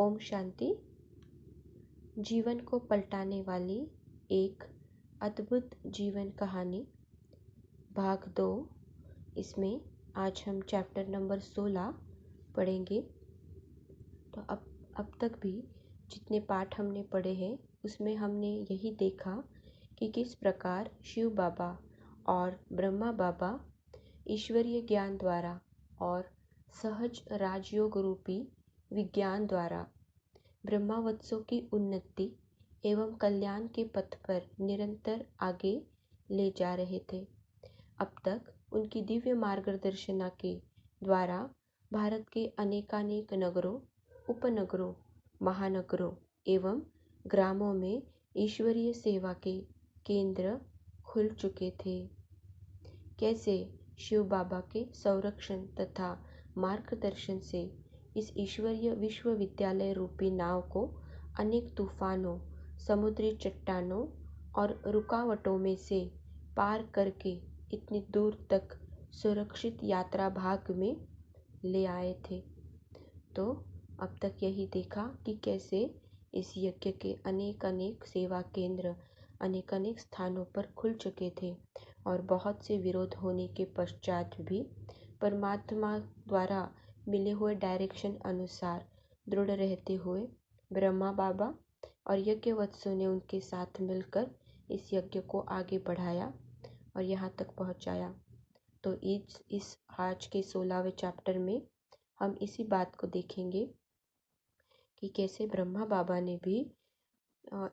ओम शांति। जीवन को पलटाने वाली एक अद्भुत जीवन कहानी भाग 2। इसमें आज हम चैप्टर नंबर 16 पढ़ेंगे। तो अब तक भी जितने पाठ हमने पढ़े हैं उसमें हमने यही देखा कि किस प्रकार शिव बाबा और ब्रह्मा बाबा ईश्वरीय ज्ञान द्वारा और सहज राजयोग रूपी विज्ञान द्वारा ब्रह्मावत्सों की उन्नति एवं कल्याण के पथ पर निरंतर आगे ले जा रहे थे। अब तक उनकी दिव्य मार्गदर्शना के द्वारा भारत के अनेकानेक नगरों, उपनगरों, महानगरों एवं ग्रामों में ईश्वरीय सेवा के केंद्र खुल चुके थे। कैसे शिव बाबा के संरक्षण तथा मार्गदर्शन से इस ईश्वरीय विश्वविद्यालय रूपी नाव को अनेक तूफानों, समुद्री चट्टानों और रुकावटों में से पार करके इतनी दूर तक सुरक्षित यात्रा भाग में ले आए थे। तो अब तक यही देखा कि कैसे इस यज्ञ के अनेक सेवा केंद्र अनेक स्थानों पर खुल चुके थे और बहुत से विरोध होने के पश्चात भी परमात्मा द्वारा मिले हुए डायरेक्शन अनुसार दृढ़ रहते हुए ब्रह्मा बाबा और यज्ञवत्सों ने उनके साथ मिलकर इस यज्ञ को आगे बढ़ाया और यहाँ तक पहुँचाया। तो इस आज के 16वें चैप्टर में हम इसी बात को देखेंगे कि कैसे ब्रह्मा बाबा ने भी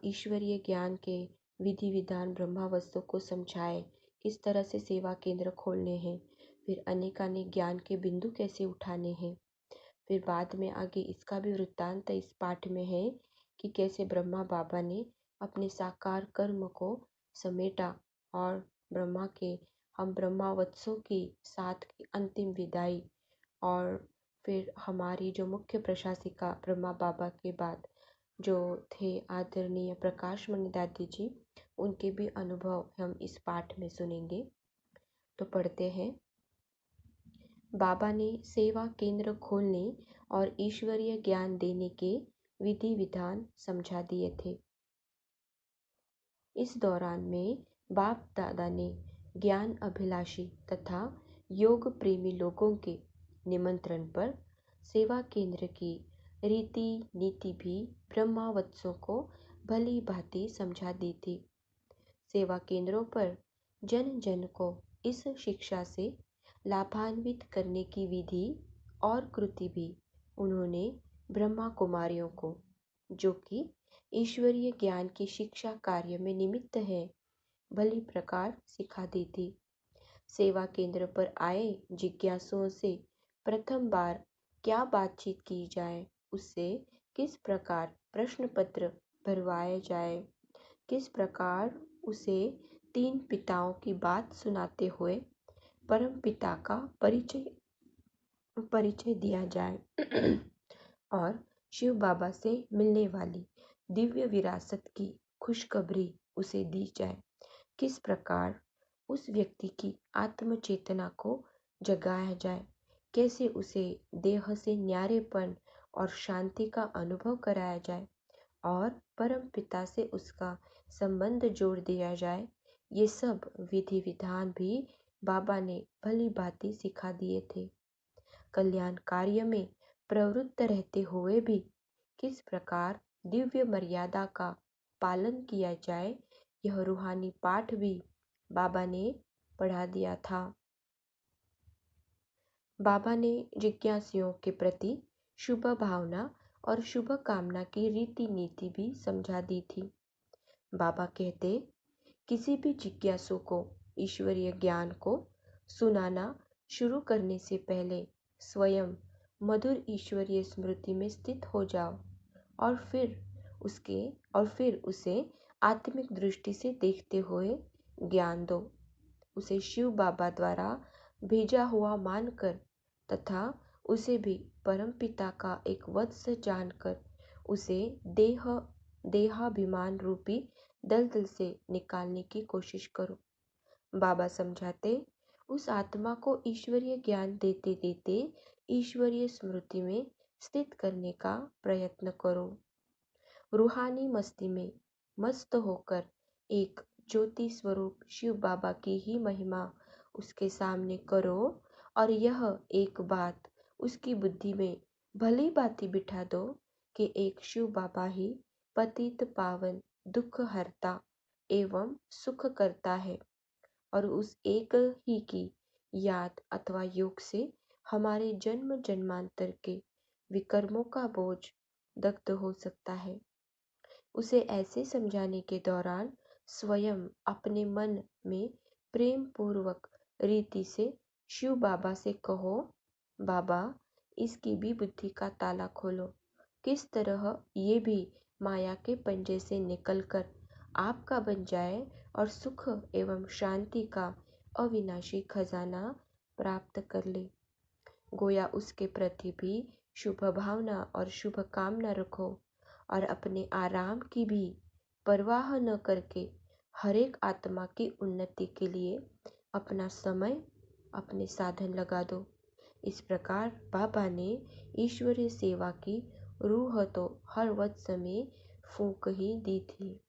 ईश्वरीय ज्ञान के विधि विधान ब्रह्मावत्सों को समझाए, किस तरह से सेवा केंद्र खोलने हैं, फिर अनेक ज्ञान के बिंदु कैसे उठाने हैं। फिर बाद में आगे इसका भी वृत्तांत इस पाठ में है कि कैसे ब्रह्मा बाबा ने अपने साकार कर्म को समेटा और हम ब्रह्मावत्सों के साथ की अंतिम विदाई और फिर हमारी जो मुख्य प्रशासिका ब्रह्मा बाबा के बाद जो थे आदरणीय प्रकाश मणि दादी जी, उनके भी अनुभव हम इस पाठ में सुनेंगे। तो पढ़ते हैं। बाबा ने सेवा केंद्र खोलने और ईश्वरीय ज्ञान देने के विधि विधान समझा दिए थे। इस दौरान में बाप दादा ने ज्ञान अभिलाषी तथा योग प्रेमी लोगों के निमंत्रण पर सेवा केंद्र की रीति नीति भी ब्रह्मावत्सों को भली भांति समझा दी थी। सेवा केंद्रों पर जन जन को इस शिक्षा से लाभान्वित करने की विधि और कृति भी उन्होंने ब्रह्मा कुमारियों को, जो कि ईश्वरीय ज्ञान की शिक्षा कार्य में निमित्त है, भली प्रकार सिखा दी थी। सेवा केंद्र पर आए जिज्ञासुओं से प्रथम बार क्या बातचीत की जाए, उससे किस प्रकार प्रश्न पत्र भरवाया जाए, किस प्रकार उसे 3 पिताओं की बात सुनाते हुए परम पिता का परिचय दिया जाए और शिव बाबा से मिलने वाली दिव्य विरासत की खुशखबरी उसे दी जाए, किस प्रकार उस व्यक्ति की आत्म चेतना को जगाया जाए, कैसे उसे देह से न्यारेपन और शांति का अनुभव कराया जाए और परम पिता से उसका संबंध जोड़ दिया जाए। ये सब विधि विधान भी बाबा ने भली भांति सिखा दिए थे। कल्याण कार्य में प्रवृत्त रहते हुए भी किस प्रकार दिव्य मर्यादा का पालन किया जाए, यह रूहानी पाठ भी बाबा ने पढ़ा दिया था। बाबा ने जिज्ञासुओं के प्रति शुभ भावना और शुभ कामना की रीति नीति भी समझा दी थी। बाबा कहते, किसी भी जिज्ञासु को ईश्वरीय ज्ञान को सुनाना शुरू करने से पहले स्वयं मधुर ईश्वरीय स्मृति में स्थित हो जाओ और फिर उसे आत्मिक दृष्टि से देखते हुए ज्ञान दो। उसे शिव बाबा द्वारा भेजा हुआ मानकर तथा उसे भी परम पिता का एक वत्स जानकर उसे देहाभिमान रूपी दलदल से निकालने की कोशिश करो। बाबा समझाते, उस आत्मा को ईश्वरीय ज्ञान देते देते ईश्वरीय स्मृति में स्थित करने का प्रयत्न करो। रूहानी मस्ती में मस्त होकर एक ज्योति स्वरूप शिव बाबा की ही महिमा उसके सामने करो और यह एक बात उसकी बुद्धि में भली भांति बिठा दो कि एक शिव बाबा ही पतित पावन दुख हरता एवं सुख करता है और उस एक ही की याद अथवा योग से हमारे जन्म जन्मांतर के विकर्मों का बोझ दग्ध हो सकता है। उसे ऐसे समझाने के दौरान स्वयं अपने मन में प्रेम पूर्वक रीति से शिव बाबा से कहो, बाबा इसकी भी बुद्धि का ताला खोलो, किस तरह ये भी माया के पंजे से निकलकर आपका बन जाए और सुख एवं शांति का अविनाशी खजाना प्राप्त कर ले। गोया उसके प्रति भी शुभ भावना और शुभ कामना रखो और अपने आराम की भी परवाह न करके हर एक आत्मा की उन्नति के लिए अपना समय अपने साधन लगा दो। इस प्रकार बाबा ने ईश्वरीय सेवा की रूह तो हर वत्स में फूंक ही दी थी।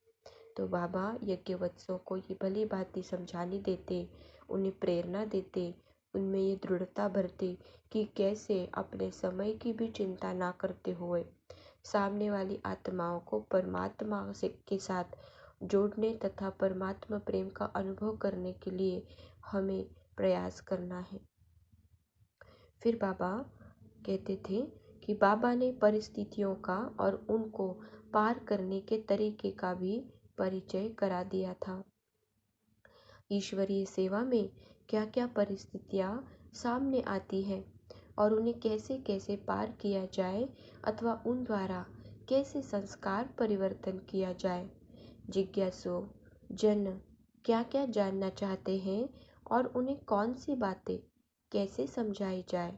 तो बाबा यज्ञवत्सों को ये भली भांति समझाने देते, उन्हें प्रेरणा देते, उनमें ये दृढ़ता भरते कि कैसे अपने समय की भी चिंता ना करते हुए सामने वाली आत्माओं को परमात्मा से के साथ जोड़ने तथा परमात्मा प्रेम का अनुभव करने के लिए हमें प्रयास करना है। फिर बाबा कहते थे कि बाबा ने परिस्थितियों का और उनको पार करने के तरीके का भी परिचय करा दिया था। ईश्वरीय सेवा में क्या क्या परिस्थितियाँ सामने आती है और उन्हें कैसे कैसे पार किया जाए अथवा उन द्वारा कैसे संस्कार परिवर्तन किया जाए। जिज्ञासु जन क्या क्या जानना चाहते हैं और उन्हें कौन सी बातें कैसे समझाई जाए।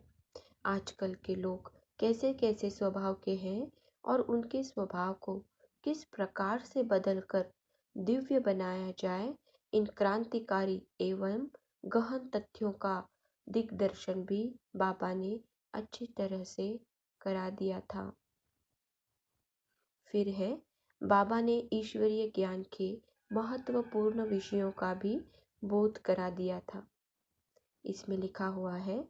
आजकल के लोग कैसे कैसे स्वभाव के हैं और उनके स्वभाव को किस प्रकार से बदलकर दिव्य बनाया जाए, इन क्रांतिकारी एवं गहन तथ्यों का दिग्दर्शन भी बाबा ने अच्छी तरह से करा दिया था। फिर है बाबा ने ईश्वरीय ज्ञान के महत्वपूर्ण विषयों का भी बोध करा दिया था। इसमें लिखा हुआ है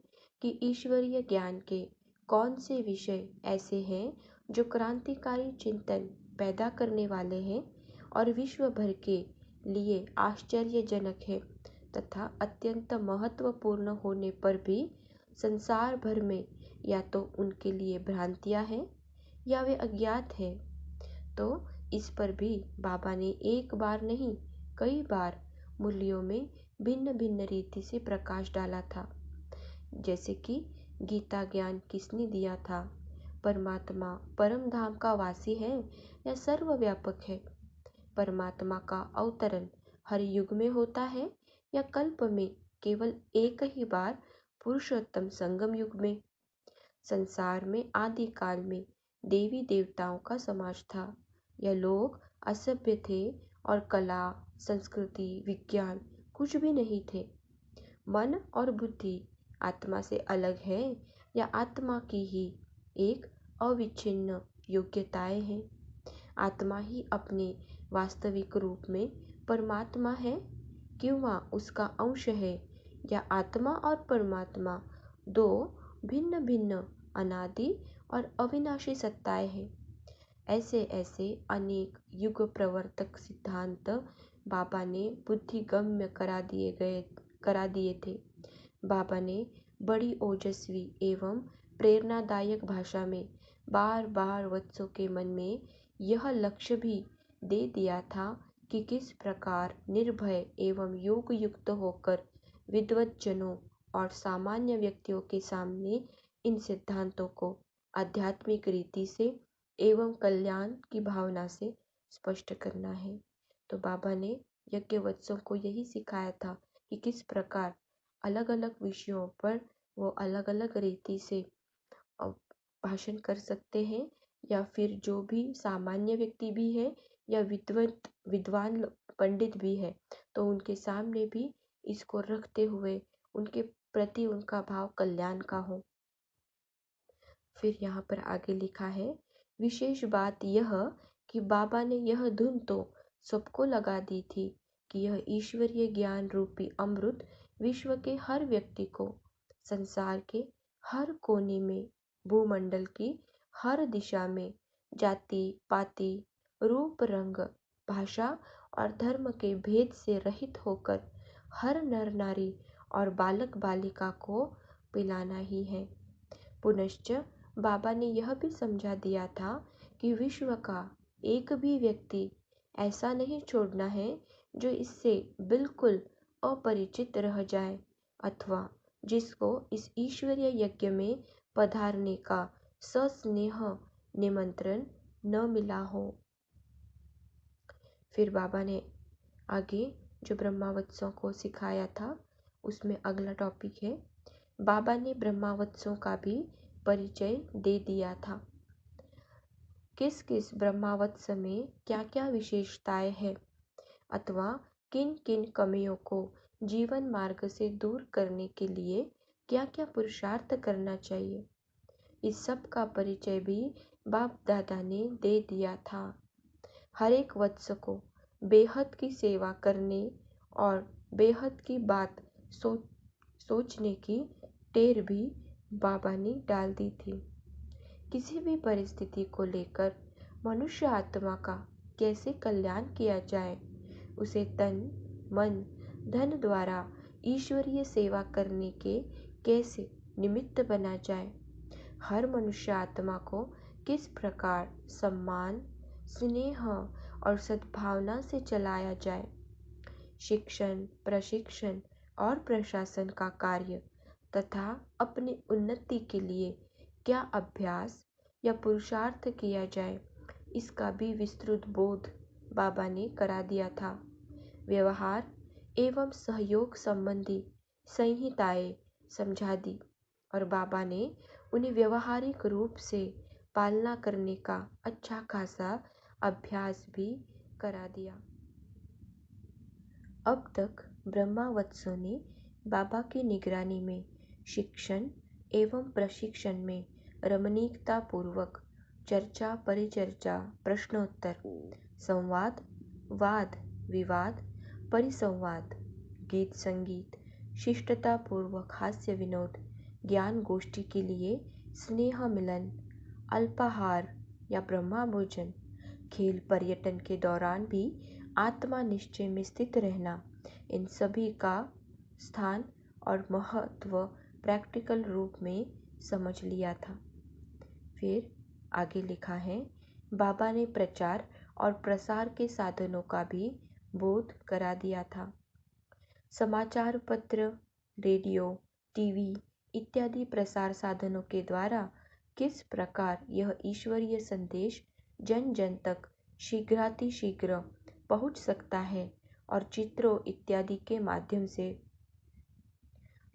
कि ईश्वरीय ज्ञान के कौन से विषय ऐसे हैं जो क्रांतिकारी चिंतन पैदा करने वाले हैं और विश्व भर के लिए आश्चर्यजनक है तथा अत्यंत महत्वपूर्ण होने पर भी संसार भर में या तो उनके लिए भ्रांतियां हैं या वे अज्ञात हैं। तो इस पर भी बाबा ने एक बार नहीं कई बार मूल्यों में भिन्न भिन्न रीति से प्रकाश डाला था। जैसे कि गीता ज्ञान किसने दिया था, परमात्मा परम धाम का वासी है या सर्वव्यापक है, परमात्मा का अवतरण हर युग में होता है या कल्प में केवल एक ही बार पुरुषोत्तम संगम युग में। संसार में आदि काल में देवी देवताओं का समाज था या लोग असभ्य थे और कला संस्कृति विज्ञान कुछ भी नहीं थे। मन और बुद्धि आत्मा से अलग है या आत्मा की ही एक अविच्छिन्न योग्यताएं हैं। आत्मा ही अपने वास्तविक रूप में परमात्मा है किंवा उसका अंश है या आत्मा और परमात्मा दो भिन्न भिन्न अनादि और अविनाशी सत्ताएं हैं। ऐसे ऐसे अनेक युग प्रवर्तक सिद्धांत बाबा ने बुद्धिगम्य करा दिए थे। बाबा ने बड़ी ओजस्वी एवं प्रेरणादायक भाषा में बार बार वत्सों के मन में यह लक्ष्य भी दे दिया था कि किस प्रकार निर्भय एवं योग युक्त होकर विद्वत जनों और सामान्य व्यक्तियों के सामने इन सिद्धांतों को आध्यात्मिक रीति से एवं कल्याण की भावना से स्पष्ट करना है। तो बाबा ने यज्ञवत्सों को यही सिखाया था कि किस प्रकार अलग अलग विषयों पर वो अलग अलग रीति से भाषण कर सकते हैं या फिर जो भी सामान्य व्यक्ति भी है या विद्वान पंडित भी है तो उनके सामने भी इसको रखते हुए उनके प्रति उनका भाव कल्याण का हो। फिर यहाँ पर आगे लिखा है, विशेष बात यह कि बाबा ने यह धुन तो सबको लगा दी थी कि यह ईश्वरीय ज्ञान रूपी अमृत विश्व के हर व्यक्ति को, संसार के हर कोने में, भूमंडल की हर दिशा में, जाति पाति, रूप रंग, भाषा और धर्म के भेद से रहित होकर हर नर नारी और बालक बालिका को पिलाना ही है। पुनश्च बाबा ने यह भी समझा दिया था कि विश्व का एक भी व्यक्ति ऐसा नहीं छोड़ना है जो इससे बिल्कुल अपरिचित रह जाए अथवा जिसको इस ईश्वरीय यज्ञ में पधारने का सस्नेह निमंत्रण न मिला हो। फिर बाबा ने आगे जो ब्रह्मावत्सों को सिखाया था उसमें अगला टॉपिक है, बाबा ने ब्रह्मावत्सों का भी परिचय दे दिया था। किस किस ब्रह्मावत्स में क्या क्या विशेषताएं हैं अथवा किन किन कमियों को जीवन मार्ग से दूर करने के लिए क्या क्या पुरुषार्थ करना चाहिए, इस सब का परिचय भी बाप दादा ने दे दिया था। हर एक वत्स को बेहद की सेवा करने और बेहद की बात सोचने की टेर भी बाबा ने डाल दी थी। किसी भी परिस्थिति को लेकर मनुष्य आत्मा का कैसे कल्याण किया जाए, उसे तन मन धन द्वारा ईश्वरीय सेवा करने के कैसे निमित्त बना जाए, हर मनुष्य आत्मा को किस प्रकार सम्मान स्नेह और सद्भावना से चलाया जाए, शिक्षण प्रशिक्षण और प्रशासन का कार्य तथा अपनी उन्नति के लिए क्या अभ्यास या पुरुषार्थ किया जाए, इसका भी विस्तृत बोध बाबा ने करा दिया था। व्यवहार एवं सहयोग संबंधी संहिताएं समझा दी और बाबा ने उन्हें व्यवहारिक रूप से पालना करने का अच्छा खासा अभ्यास भी करा दिया। अब तक ब्रह्मावत्सों ने बाबा की निगरानी में शिक्षण एवं प्रशिक्षण में रमणीकता पूर्वक चर्चा परिचर्चा प्रश्नोत्तर संवाद वाद विवाद परिसंवाद गीत संगीत शिष्टता पूर्वक हास्य विनोद ज्ञान गोष्ठी के लिए स्नेह मिलन अल्पाहार या ब्रह्मा भोजन खेल पर्यटन के दौरान भी आत्मा निश्चय में स्थित रहना, इन सभी का स्थान और महत्व प्रैक्टिकल रूप में समझ लिया था। फिर आगे लिखा है, बाबा ने प्रचार और प्रसार के साधनों का भी बोध करा दिया था। समाचार पत्र रेडियो टीवी इत्यादि प्रसार साधनों के द्वारा किस प्रकार यह ईश्वरीय संदेश जन जन तक शीघ्रातिशीघ्र पहुंच सकता है और चित्रों इत्यादि के माध्यम से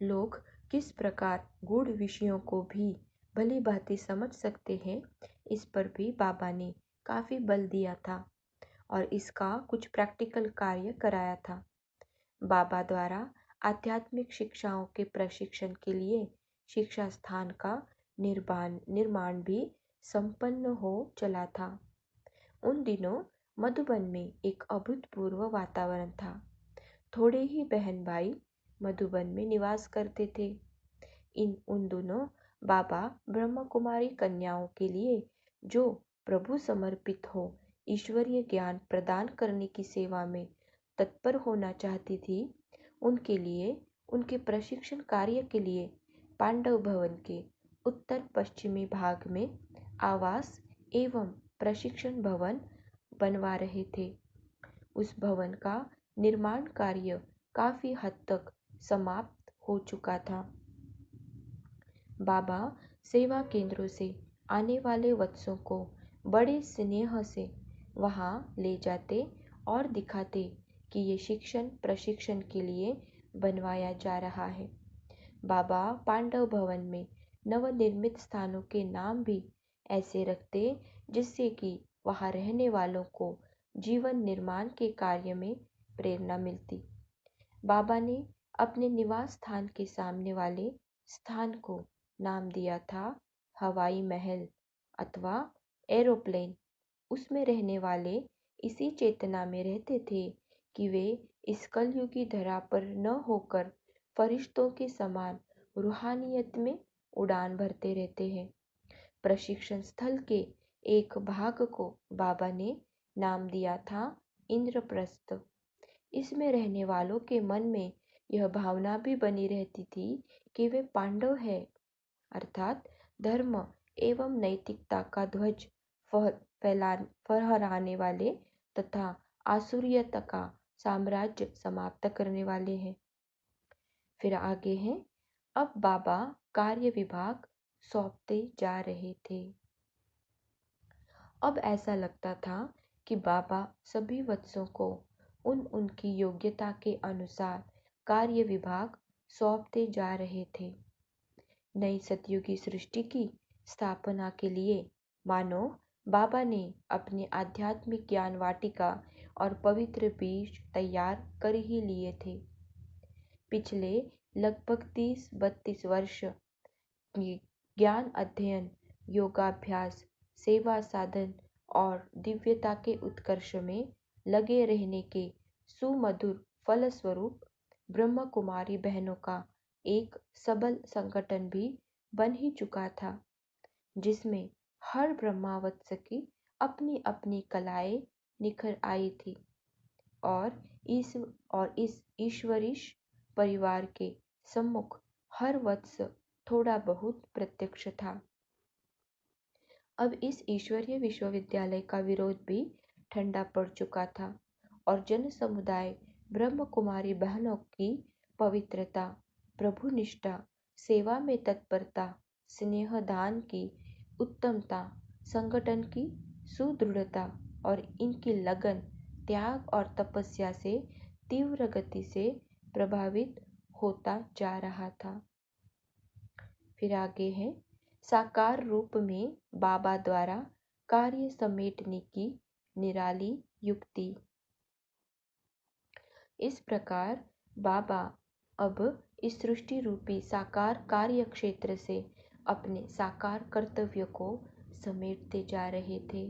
लोग किस प्रकार गूढ़ विषयों को भी भली भांति समझ सकते हैं, इस पर भी बाबा ने काफ़ी बल दिया था और इसका कुछ प्रैक्टिकल कार्य कराया था। बाबा द्वारा आध्यात्मिक शिक्षाओं के प्रशिक्षण के लिए शिक्षा स्थान का निर्माण भी संपन्न हो चला था। उन दिनों मधुबन में एक अभूतपूर्व वातावरण था। थोड़े ही बहन भाई मधुबन में निवास करते थे। उन दिनों बाबा ब्रह्म कुमारी कन्याओं के लिए जो प्रभु समर्पित हो ईश्वरीय ज्ञान प्रदान करने की सेवा में तत्पर होना चाहती थी, उनके लिए उनके प्रशिक्षण कार्य के लिए पांडव भवन के उत्तर पश्चिमी भाग में आवास एवं प्रशिक्षण भवन बनवा रहे थे। उस भवन का निर्माण कार्य काफी हद तक समाप्त हो चुका था। बाबा सेवा केंद्रों से आने वाले वत्सों को बड़े स्नेह से वहां ले जाते और दिखाते कि ये शिक्षण प्रशिक्षण के लिए बनवाया जा रहा है। बाबा पांडव भवन में नवनिर्मित स्थानों के नाम भी ऐसे रखते जिससे कि वहां रहने वालों को जीवन निर्माण के कार्य में प्रेरणा मिलती। बाबा ने अपने निवास स्थान के सामने वाले स्थान को नाम दिया था हवाई महल अथवा एरोप्लेन, उसमें रहने वाले इसी चेतना में रहते थे कि वे इस कलयुगी धरा पर न होकर फरिश्तों के समान रूहानियत में उड़ान भरते रहते हैं। प्रशिक्षण स्थल के एक भाग को बाबा ने नाम दिया था इंद्रप्रस्थ। इसमें रहने वालों के मन में यह भावना भी बनी रहती थी कि वे पांडव हैं, अर्थात धर्म एवं नैतिकता का ध्वज फहराने वाले तथा आसुरियता का साम्राज्य समाप्त करने वाले हैं। फिर आगे हैं, अब बाबा कार्य विभाग सौंपते जा रहे थे। अब ऐसा लगता था कि बाबा सभी वत्सों को उनकी योग्यता के अनुसार कार्य विभाग सौंपते जा रहे थे। नई सतयुगी सृष्टि की स्थापना के लिए मानो बाबा ने अपने आध्यात्मिक ज्ञान वाटिका और पवित्र बीज तैयार कर ही लिए थे। पिछले लगभग 30-32 वर्ष ज्ञान अध्ययन, योगाभ्यास, सेवा साधन और दिव्यता के उत्कर्ष में लगे रहने के सुमधुर फलस्वरूप ब्रह्म कुमारी बहनों का एक सबल संगठन भी बन ही चुका था, जिसमें हर ब्रह्मावत्स की अपनी अपनी कलाएं निखर आई थी और इस ईश्वरीश परिवार के सम्मुख हर वत्स थोड़ा बहुत प्रत्यक्ष था। अब इस ईश्वरीय विश्वविद्यालय का विरोध भी ठंडा पड़ चुका था और जन समुदाय ब्रह्म कुमारी बहनों की पवित्रता, प्रभुनिष्ठा, सेवा में तत्परता, स्नेह दान की उत्तमता, संगठन की सुदृढ़ता और इनकी लगन, त्याग और तपस्या से तीव्र गति से प्रभावित होता जा रहा था। फिर आगे है, साकार रूप में बाबा द्वारा कार्य समेटने की निराली युक्ति। इस प्रकार बाबा अब इस सृष्टि रूपी साकार कार्य क्षेत्र से अपने साकार कर्तव्य को समेटते जा रहे थे।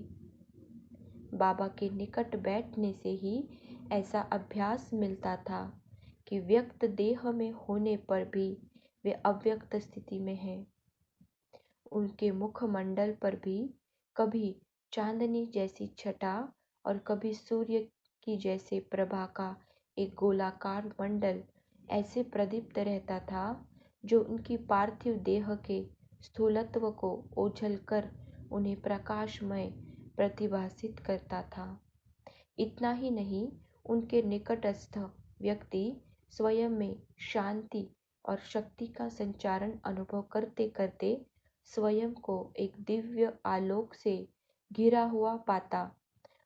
बाबा के निकट बैठने से ही ऐसा अभ्यास मिलता था कि व्यक्त देह में होने पर भी वे अव्यक्त स्थिति में हैं। उनके मुखमंडल पर भी कभी चांदनी जैसी छटा और कभी सूर्य की जैसे प्रभा का एक गोलाकार मंडल ऐसे प्रदीप्त रहता था, जो उनकी पार्थिव देह के स्थूलत्व को ओझल कर उन्हें प्रकाशमय प्रतिभासित करता था। इतना ही नहीं, उनके निकटस्थ व्यक्ति स्वयं में शांति और शक्ति का संचारण अनुभव करते करते स्वयं को एक दिव्य आलोक से घिरा हुआ पाता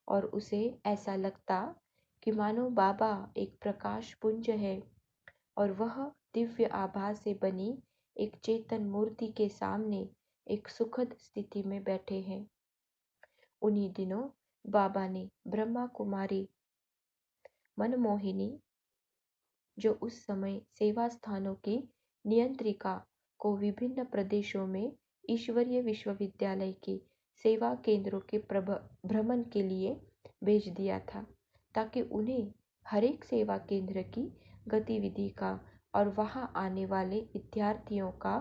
और उसे ऐसा लगता कि मानो बाबा एक प्रकाश पुंज है और वह दिव्य आभा से बनी एक चेतन मूर्ति के सामने एक सुखद स्थिति में बैठे हैं। उन्हीं दिनों बाबा ने ब्रह्मा कुमारी मनमोहिनी, जो उस समय सेवा स्थानों की नियंत्रिका, को विभिन्न प्रदेशों में ईश्वरीय विश्वविद्यालय के सेवा केंद्रों के भ्रमण के लिए भेज दिया था, ताकि उन्हें हरेक सेवा केंद्र की गतिविधि का और वहां आने वाले विद्यार्थियों का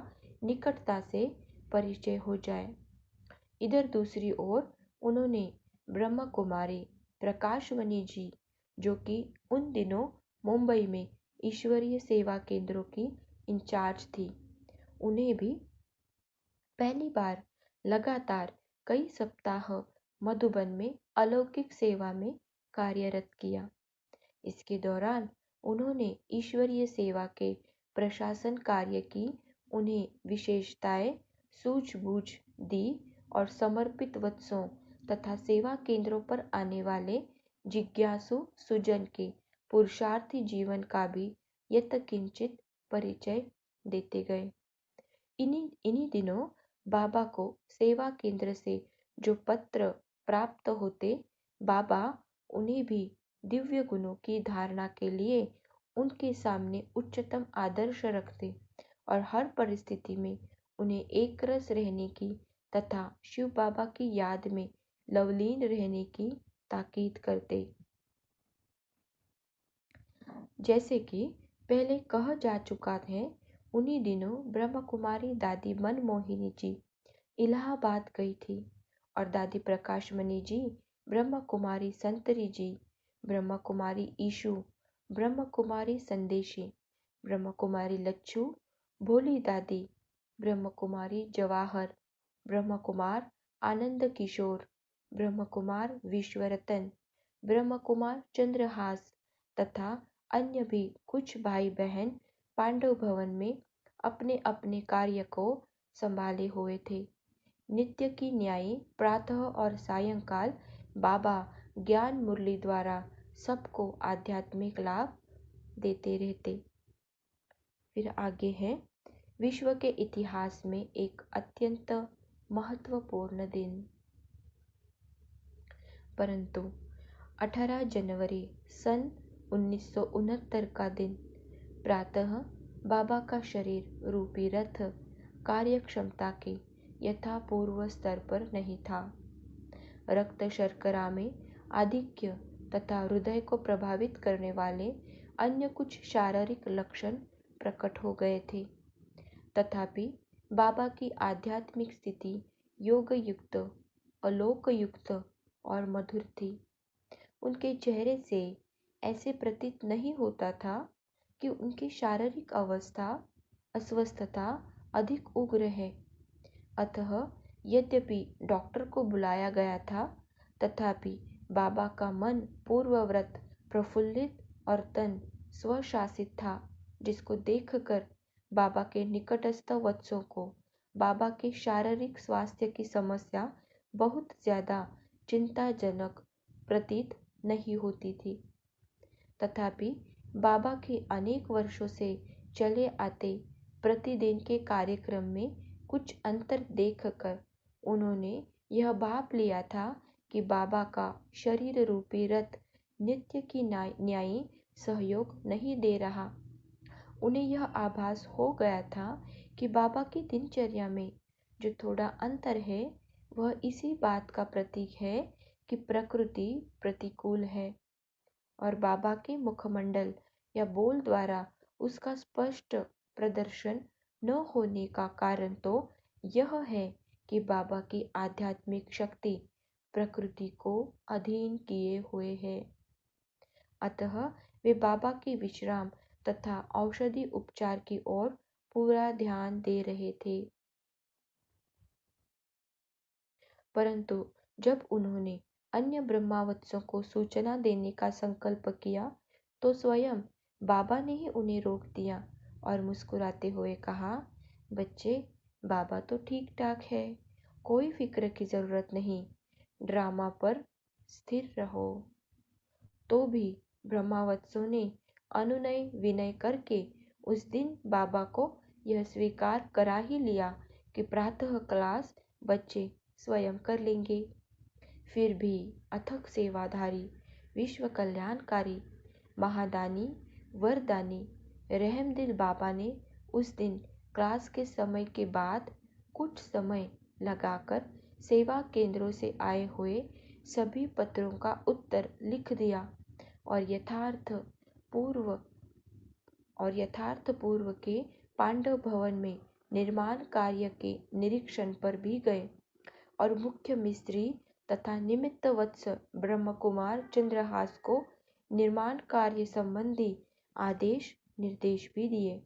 निकटता से परिचय हो जाए। इधर दूसरी ओर उन्होंने ब्रह्म कुमारी प्रकाशवनी जी, जो कि उन दिनों मुंबई में ईश्वरीय सेवा केंद्रों की इंचार्ज थी, उन्हें भी पहली बार लगातार कई सप्ताह मधुबन में अलौकिक सेवा में कार्यरत किया। इसके दौरान उन्होंने ईश्वरीय सेवा के प्रशासन कार्य की उन्हें विशेषताएं सूझबूझ दी और समर्पित वत्सों तथा सेवा केंद्रों पर आने वाले जिज्ञासु सुजन के पुरुषार्थी जीवन का भी यत्किंचित परिचय देते गए। इन्हीं दिनों बाबा को सेवा केंद्र से जो पत्र प्राप्त होते, बाबा उन्हें भी दिव्य गुणों की धारणा के लिए उनके सामने उच्चतम आदर्श रखते और हर परिस्थिति में उन्हें एक रस रहने की तथा शिव बाबा की याद में लवलीन रहने की ताकीद करते। जैसे कि पहले कहा जा चुका है, उन्हीं दिनों ब्रह्म कुमारी दादी मनमोहिनी जी इलाहाबाद गई थी और दादी प्रकाशमणि जी, ब्रह्म कुमारी संतरी जी, ब्रह्म कुमारी ईशु, ब्रह्म कुमारी संदेशी, ब्रह्म कुमारी लच्छू, भोली दादी, ब्रह्म कुमारी जवाहर, ब्रह्म कुमार आनंद किशोर, ब्रह्म कुमार विश्वरतन, ब्रह्म कुमार चंद्रहास तथा अन्य भी कुछ भाई बहन पांडव भवन में अपने अपने कार्य को संभाले हुए थे। नित्य की न्यायी प्रातः और सायंकाल बाबा ज्ञान मुरली द्वारा सबको आध्यात्मिक लाभ देते रहते। फिर आगे है, विश्व के इतिहास में एक अत्यंत महत्वपूर्ण दिन। परंतु 18 जनवरी सन 1969 का दिन प्रातः बाबा का शरीर रूपी रथ कार्य क्षमता के यथापूर्व स्तर पर नहीं था। रक्त शर्करा में आधिक्य तथा हृदय को प्रभावित करने वाले अन्य कुछ शारीरिक लक्षण प्रकट हो गए थे। तथापि बाबा की आध्यात्मिक स्थिति योग युक्त, अलोक युक्त और मधुर थी। उनके चेहरे से ऐसे प्रतीत नहीं होता था कि उनकी शारीरिक अवस्था अस्वस्थता अधिक उग्र है। अतः यद्यपि डॉक्टर को बुलाया गया था, तथापि बाबा का मन पूर्ववत प्रफुल्लित और तन स्वशासित था, जिसको देखकर बाबा के निकटस्थ वत्सों को बाबा के शारीरिक स्वास्थ्य की समस्या बहुत ज्यादा चिंताजनक प्रतीत नहीं होती थी। तथापि बाबा के अनेक वर्षों से चले आते प्रतिदिन के कार्यक्रम में कुछ अंतर देखकर उन्होंने यह भाप लिया था कि बाबा का शरीर रूपी रथ नित्य की न्यायी सहयोग नहीं दे रहा। उन्हें यह आभास हो गया था कि बाबा की दिनचर्या में जो थोड़ा अंतर है, वह इसी बात का प्रतीक है कि प्रकृति प्रतिकूल है और बाबा के मुखमंडल या बोल द्वारा उसका स्पष्ट प्रदर्शन न होने का कारण तो यह है कि बाबा की आध्यात्मिक शक्ति प्रकृति को अधीन किए हुए है। अतः वे बाबा की विश्राम तथा औषधि उपचार की ओर पूरा ध्यान दे रहे थे। परंतु जब उन्होंने अन्य ब्रह्मावत्सों को सूचना देने का संकल्प किया, तो स्वयं बाबा ने ही उन्हें रोक दिया और मुस्कुराते हुए कहा, बच्चे, बाबा तो ठीक ठाक है, कोई फिक्र की जरूरत नहीं, ड्रामा पर स्थिर रहो। तो भी ब्रह्मावत्सों ने अनुनय विनय करके उस दिन बाबा को यह स्वीकार करा ही लिया कि प्रातः क्लास बच्चे स्वयं कर लेंगे। फिर भी अथक सेवाधारी, विश्व कल्याणकारी, महादानी, वरदानी, रहमदिल बाबा ने उस दिन क्लास के समय के बाद कुछ समय लगाकर सेवा केंद्रों से आए हुए सभी पत्रों का उत्तर लिख दिया और यथार्थ पूर्व के पांडव भवन में निर्माण कार्य के निरीक्षण पर भी गए और मुख्य मिस्त्री तथा निमित्त वत्स ब्रह्म कुमार चंद्रहास को निर्माण कार्य संबंधी आदेश निर्देश भी दिए।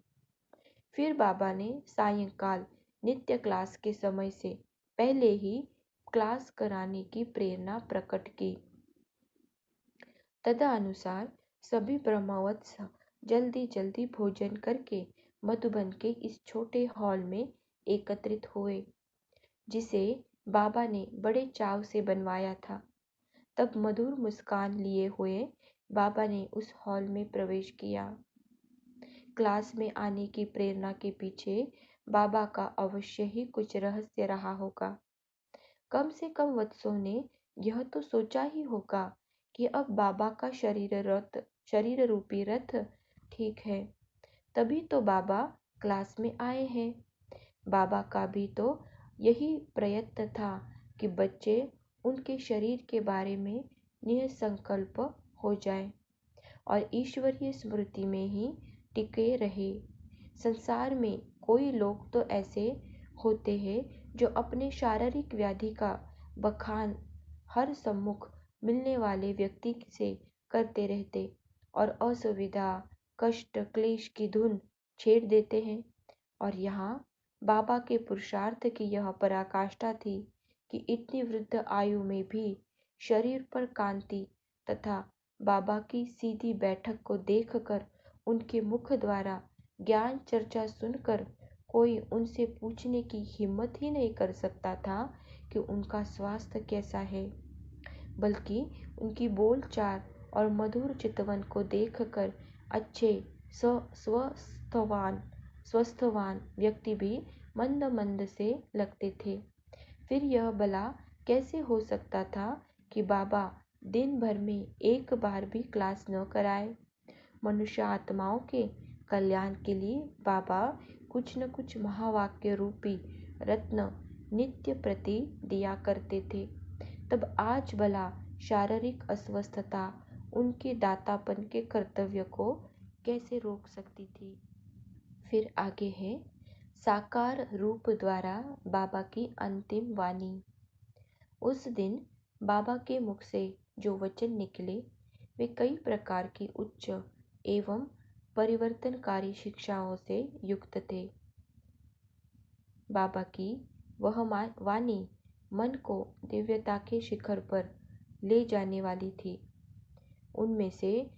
फिर बाबा ने सायंकाल नित्य क्लास के समय से पहले ही क्लास कराने की प्रेरणा प्रकट की। तदनुसार सभी ब्रह्मवत्स जल्दी जल्दी भोजन करके मधुबन के इस छोटे हॉल में एकत्रित हुए, जिसे बाबा ने बड़े चाव से बनवाया था। तब मधुर मुस्कान लिए हुए बाबा ने उस हॉल में प्रवेश किया। क्लास में आने की प्रेरणा के पीछे बाबा का अवश्य ही कुछ रहस्य रहा होगा। कम से कम वत्सों ने यह तो सोचा ही होगा कि अब बाबा का शरीर रूपी रथ ठीक है, तभी तो बाबा क्लास में आए हैं। बाबा का भी तो यही प्रयत्न था कि बच्चे उनके शरीर के बारे में निसंकल्प हो जाए और ईश्वरीय स्मृति में ही टिके रहे। संसार में कोई लोग तो ऐसे होते हैं जो अपने शारीरिक व्याधि का बखान हर सम्मुख मिलने वाले व्यक्ति से करते रहते और असुविधा कष्ट क्लेश की धुन छेड़ देते हैं। और यहाँ बाबा के पुरुषार्थ की यह पराकाष्ठा थी कि इतनी वृद्ध आयु में भी शरीर पर कांति तथा बाबा की सीधी बैठक को देखकर उनके मुख द्वारा ज्ञान चर्चा सुनकर कोई उनसे पूछने की हिम्मत ही नहीं कर सकता था कि उनका स्वास्थ्य कैसा है, बल्कि उनकी बोलचाल और मधुर चितवन को देखकर अच्छे स्वस्थवान व्यक्ति भी मंद मंद से लगते थे। फिर यह भला कैसे हो सकता था कि बाबा दिन भर में एक बार भी क्लास न कराए। मनुष्य आत्माओं के कल्याण के लिए बाबा कुछ न कुछ महावाक्य रूपी रत्न नित्य प्रति दिया करते थे। तब आज भला शारीरिक अस्वस्थता उनके दातापन के कर्तव्य को कैसे रोक सकती थी। फिर आगे है साकार रूप द्वारा बाबा की अंतिम वाणी। उस दिन बाबा के मुख से जो वचन निकले वे कई प्रकार की उच्च एवं परिवर्तनकारी शिक्षाओं से युक्त थे। बाबा की वह वाणी मन को दिव्यता के शिखर पर ले जाने वाली थी। उनमें से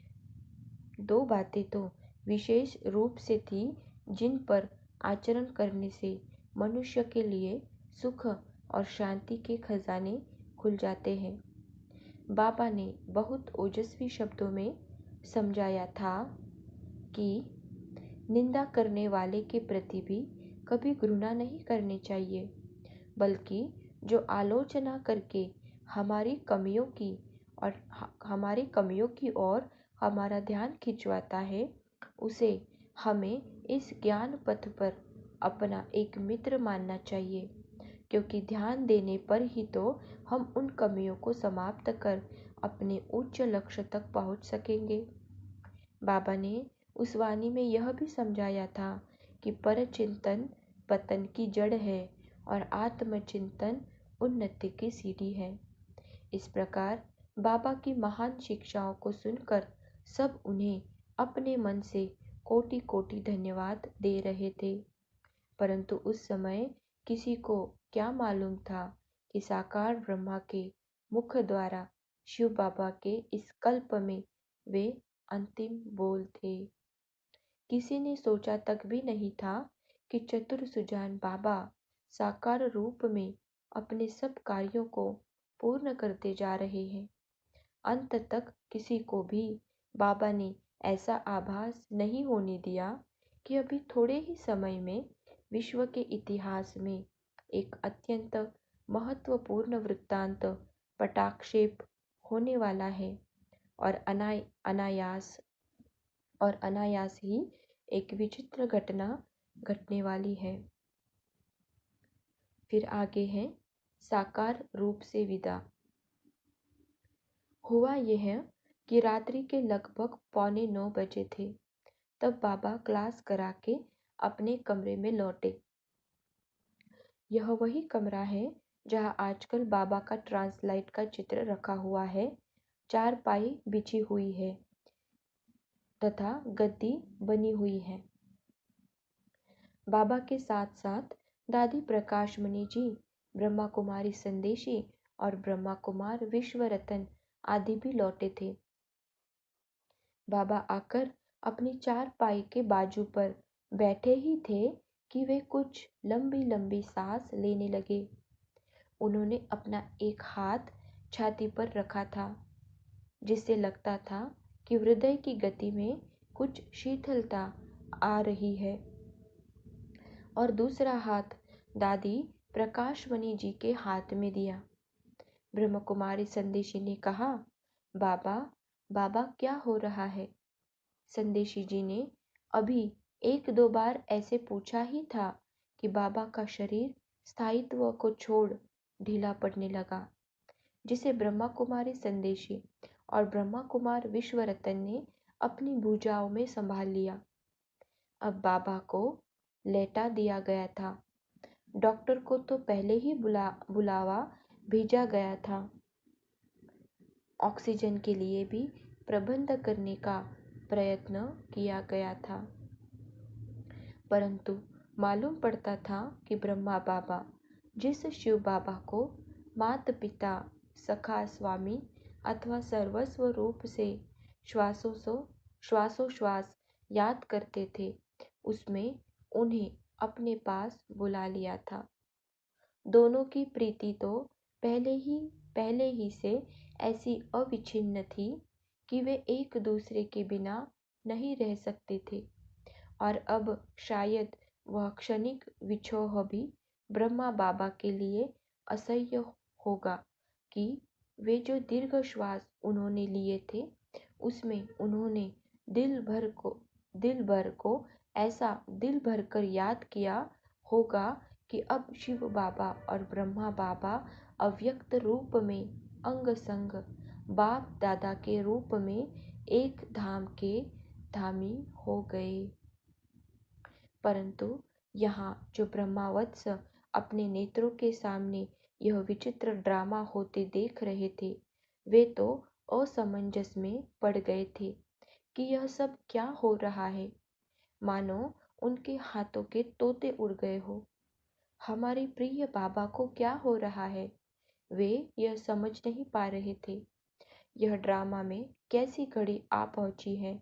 दो बातें तो विशेष रूप से थी जिन पर आचरण करने से मनुष्य के लिए सुख और शांति के खजाने खुल जाते हैं। बाबा ने बहुत ओजस्वी शब्दों में समझाया था कि निंदा करने वाले के प्रति भी कभी घृणा नहीं करनी चाहिए, बल्कि जो आलोचना करके हमारी कमियों की ओर हमारा ध्यान खिंचवाता है, उसे हमें इस ज्ञान पथ पर अपना एक मित्र मानना चाहिए, क्योंकि ध्यान देने पर ही तो हम उन कमियों को समाप्त कर अपने उच्च लक्ष्य तक पहुंच सकेंगे। बाबा ने उस वाणी में यह भी समझाया था कि परचिंतन पतन की जड़ है और आत्मचिंतन उन्नति की सीढ़ी है। इस प्रकार बाबा की महान शिक्षाओं को सुनकर सब उन्हें अपने मन से कोटि कोटि धन्यवाद दे रहे थे, परंतु उस समय किसी को क्या मालूम था कि साकार ब्रह्मा के मुख द्वारा शिव बाबा के इस कल्प में वे अंतिम बोल थे। किसी ने सोचा तक भी नहीं था कि चतुर सुजान बाबा साकार रूप में अपने सब कार्यों को पूर्ण करते जा रहे हैं। अंत तक किसी को भी बाबा ने ऐसा आभास नहीं होने दिया कि अभी थोड़े ही समय में विश्व के इतिहास में एक अत्यंत महत्वपूर्ण वृत्तांत पटाक्षेप होने वाला है और अनायास ही एक विचित्र घटना घटने वाली है। फिर आगे है साकार रूप से विदा। हुआ यह कि रात्रि के लगभग 8:45 बजे थे, तब बाबा क्लास करा के अपने कमरे में लौटे। यह वही कमरा है जहाँ आजकल बाबा का ट्रांसलाइट का चित्र रखा हुआ है। चारपाई बिछी हुई है तथा गद्दी बनी हुई है। बाबा के साथ साथ दादी प्रकाशमणि जी, ब्रह्मा कुमारी संदेशी और ब्रह्मा कुमार विश्वरतन आदि भी लौटे थे। बाबा आकर अपनी चारपाई के बाजू पर बैठे ही थे कि वे कुछ लंबी लंबी सांस लेने लगे। उन्होंने अपना एक हाथ छाती पर रखा था, जिससे लगता था कि हृदय की गति में कुछ शीतलता आ रही है, और दूसरा हाथ दादी प्रकाशमणि जी के हाथ में दिया। ब्रह्म कुमारी संदेशी ने कहा, बाबा बाबा क्या हो रहा है? संदेशी जी ने अभी 1-2 बार ऐसे पूछा ही था कि बाबा का शरीर स्थायित्व को छोड़ ढीला पड़ने लगा, जिसे ब्रह्मा कुमारी संदेशी और ब्रह्मा कुमार विश्वरतन ने अपनी भुजाओं में संभाल लिया। अब बाबा को लेटा दिया गया था। डॉक्टर को तो पहले ही बुलावा भेजा गया था। ऑक्सीजन के लिए भी प्रबंध करने का प्रयत्न किया गया था, परंतु मालूम पड़ता था कि ब्रह्मा बाबा जिस शिव बाबा को माता पिता, सखा, स्वामी अथवा सर्वस्व रूप से श्वासोश्वास याद करते थे, उसमें उन्हें अपने पास बुला लिया था। दोनों की प्रीति तो पहले ही से ऐसी अविच्छिन्न थी कि वे एक दूसरे के बिना नहीं रह सकते थे, और अब शायद वह क्षणिक विछोह भी ब्रह्मा बाबा के लिए असह्य होगा कि वे जो दीर्घ श्वास उन्होंने लिए थे, उसमें उन्होंने दिल भर को ऐसा दिल भर कर याद किया होगा कि अब शिव बाबा और ब्रह्मा बाबा अव्यक्त रूप में अंग संग बाप दादा के रूप में एक धाम के धामी हो गए। परंतु यहाँ जो ब्रह्मावत्स अपने नेत्रों के सामने यह विचित्र ड्रामा होते देख रहे थे, वे तो असमंजस में पड़ गए थे कि यह सब क्या हो रहा है। मानो उनके हाथों के तोते उड़ गए हो। हमारे प्रिय बाबा को क्या हो रहा है, वे यह समझ नहीं पा रहे थे। यह ड्रामा में कैसी घड़ी आ पहुंची है।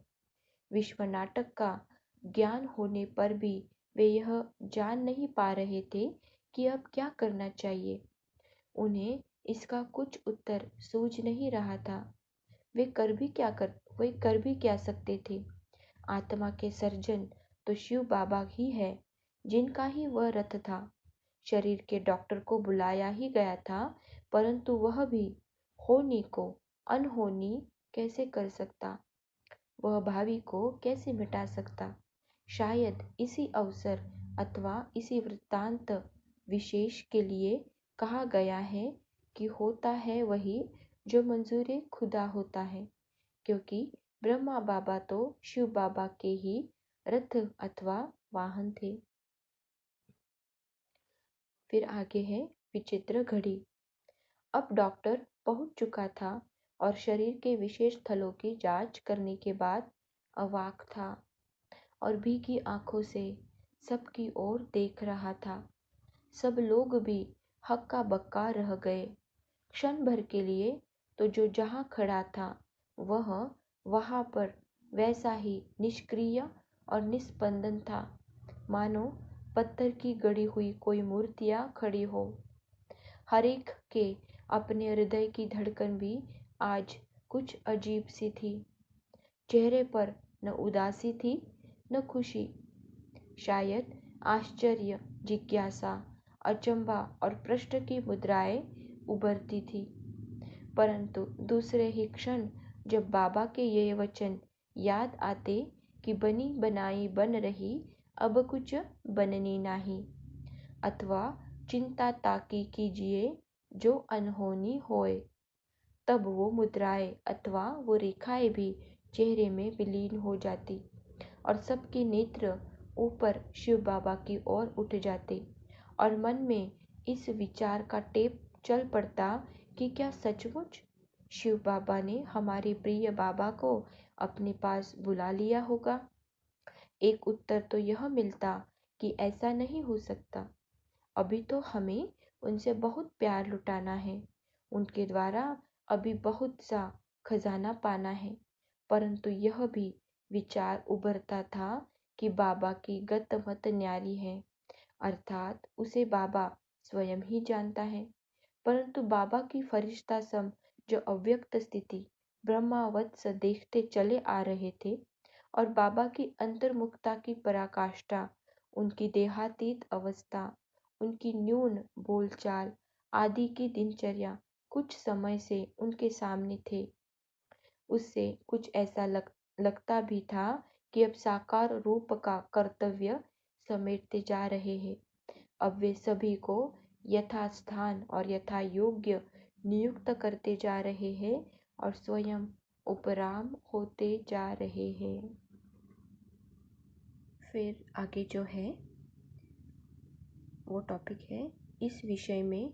विश्व नाटक का ज्ञान होने पर भी वे यह जान नहीं पा रहे थे कि अब क्या करना चाहिए। उन्हें इसका कुछ उत्तर सूझ नहीं रहा था। वे कर भी क्या सकते थे। आत्मा के सर्जन तो शिव बाबा ही है, जिनका ही वह रथ था। शरीर के डॉक्टर को बुलाया ही गया था, परंतु वह भी होनी को अनहोनी कैसे कर सकता, वह भावी को कैसे मिटा सकता। शायद इसी अवसर अथवा इसी वृत्तांत विशेष के लिए कहा गया है कि होता है वही जो मंजूरे खुदा होता है, क्योंकि ब्रह्मा बाबा तो शिव बाबा के ही रथ अथवा वाहन थे। फिर आगे है विचित्र घड़ी। अब डॉक्टर पहुंच चुका था और शरीर के विशेष स्थलों की जांच करने के बाद अवाक था और भीगी आंखों से सबकी ओर देख रहा था। सब लोग भी हक्का बक्का रह गए। क्षण भर के लिए तो जो जहां खड़ा था वह वहां पर वैसा ही निष्क्रिय और निस्पंदन था, मानो पत्थर की गढ़ी हुई कोई मूर्तियां खड़ी हो। हर एक के अपने हृदय की धड़कन भी आज कुछ अजीब सी थी। चेहरे पर न उदासी थी न खुशी, शायद आश्चर्य, जिज्ञासा, अचंभा और प्रश्न की मुद्राएं उभरती थी। परंतु दूसरे ही क्षण जब बाबा के ये वचन याद आते कि बनी बनाई बन रही अब कुछ बननी नहीं, अथवा चिंता ताकी कीजिए जो अनहोनी होए, तब वो मुद्राएं अथवा वो रेखाएं भी चेहरे में विलीन हो जाती और सबके नेत्र ऊपर शिव बाबा की ओर उठ जाते और मन में इस विचार का टेप चल पड़ता कि क्या सचमुच शिव बाबा ने हमारे प्रिय बाबा को अपने पास बुला लिया होगा। एक उत्तर तो यह मिलता कि ऐसा नहीं हो सकता। अभी तो हमें उनसे बहुत प्यार लुटाना है, उनके द्वारा अभी बहुत सा खजाना पाना है। परंतु यह भी विचार उभरता था कि बाबा की गत मत न्यारी है, अर्थात उसे बाबा स्वयं ही जानता है। परंतु बाबा की फरिश्ता सम जो अव्यक्त स्थिति ब्रह्मावत्स देखते चले आ रहे थे और बाबा की अंतर्मुखता की पराकाष्ठा, उनकी देहातीत अवस्था, उनकी न्यून बोलचाल आदि की दिनचर्या कुछ समय से उनके सामने थे। उससे कुछ ऐसा लगता भी था कि अब साकार रूप का कर्तव्य समेटते जा रहे हैं अब वे सभी को यथास्थान और यथा योग्य नियुक्त करते जा रहे हैं और स्वयं उपराम होते जा रहे हैं। फिर आगे जो है वो टॉपिक है इस विषय में